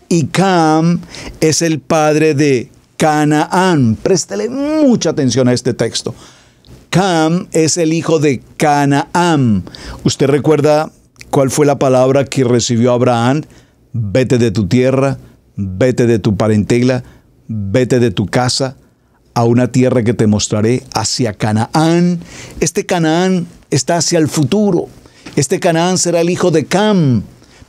Y Cam es el padre de Canaán. Préstele mucha atención a este texto. Cam es el hijo de Canaán. ¿Usted recuerda cuál fue la palabra que recibió Abraham? Vete de tu tierra, vete de tu parentela, vete de tu casa, a una tierra que te mostraré, hacia Canaán. Este Canaán está hacia el futuro. Este Canaán será el hijo de Cam.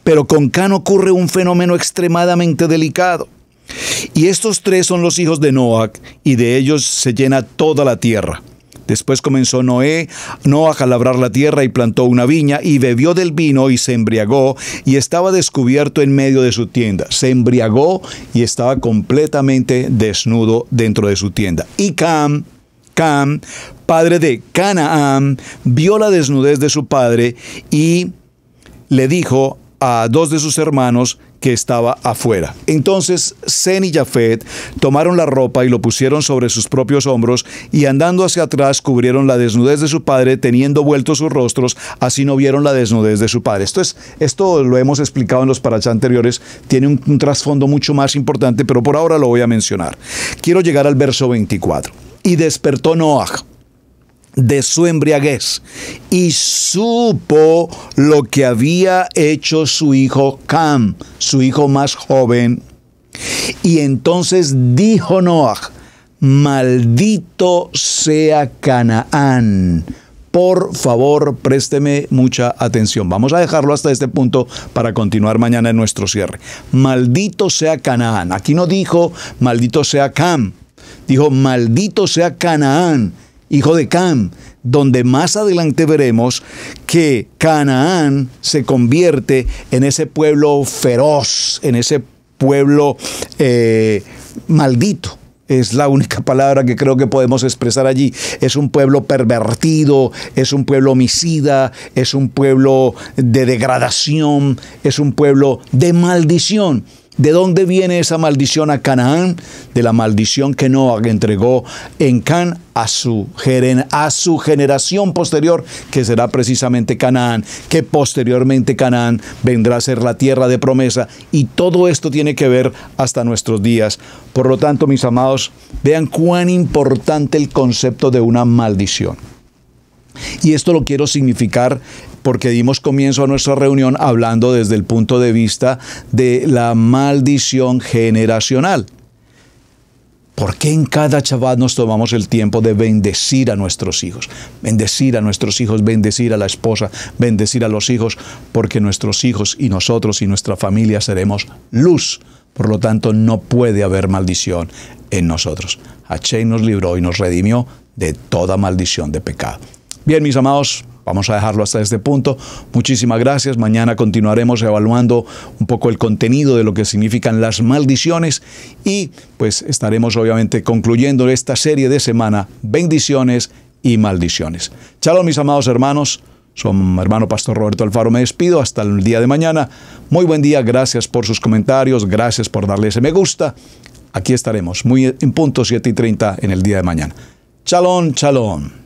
Pero con Cam ocurre un fenómeno extremadamente delicado. Y estos tres son los hijos de Noaj, y de ellos se llena toda la tierra. Después comenzó Noaj a labrar la tierra y plantó una viña, y bebió del vino y se embriagó, y estaba descubierto en medio de su tienda. Se embriagó y estaba completamente desnudo dentro de su tienda. Y Cam, padre de Canaán, vio la desnudez de su padre y le dijo a dos de sus hermanos que estaba afuera. Entonces Sem y Jafet tomaron la ropa y lo pusieron sobre sus propios hombros, y andando hacia atrás cubrieron la desnudez de su padre, teniendo vueltos sus rostros, así no vieron la desnudez de su padre. Esto lo hemos explicado en los parashá anteriores, tiene un trasfondo mucho más importante, pero por ahora lo voy a mencionar. Quiero llegar al verso 24. Y despertó Noaj de su embriaguez, y supo lo que había hecho su hijo Cam, su hijo más joven. Y entonces dijo Noaj: maldito sea Canaán. Por favor, présteme mucha atención. Vamos a dejarlo hasta este punto para continuar mañana en nuestro cierre. Maldito sea Canaán. Aquí no dijo maldito sea Cam, dijo maldito sea Canaán, hijo de Cam, donde más adelante veremos que Canaán se convierte en ese pueblo feroz, en ese pueblo maldito. Es la única palabra que creo que podemos expresar allí. Es un pueblo pervertido, es un pueblo homicida, es un pueblo de degradación, es un pueblo de maldición. ¿De dónde viene esa maldición a Canaán? De la maldición que Noaj entregó en Cam a su generación posterior, que será precisamente Canaán, que posteriormente Canaán vendrá a ser la tierra de promesa, y todo esto tiene que ver hasta nuestros días. Por lo tanto, mis amados, vean cuán importante el concepto de una maldición. Y esto lo quiero significar porque dimos comienzo a nuestra reunión hablando desde el punto de vista de la maldición generacional. ¿Por qué en cada Shabbat nos tomamos el tiempo de bendecir a nuestros hijos? Bendecir a nuestros hijos, bendecir a la esposa, bendecir a los hijos, porque nuestros hijos y nosotros y nuestra familia seremos luz. Por lo tanto, no puede haber maldición en nosotros. Hashem nos libró y nos redimió de toda maldición de pecado. Bien, mis amados, vamos a dejarlo hasta este punto. Muchísimas gracias. Mañana continuaremos evaluando un poco el contenido de lo que significan las maldiciones, y pues estaremos obviamente concluyendo esta serie de semana, bendiciones y maldiciones. Shalom, mis amados hermanos. Soy hermano Pastor Roberto Alfaro. Me despido hasta el día de mañana. Muy buen día. Gracias por sus comentarios. Gracias por darle ese me gusta. Aquí estaremos muy en punto 7:30 en el día de mañana. Shalom, shalom.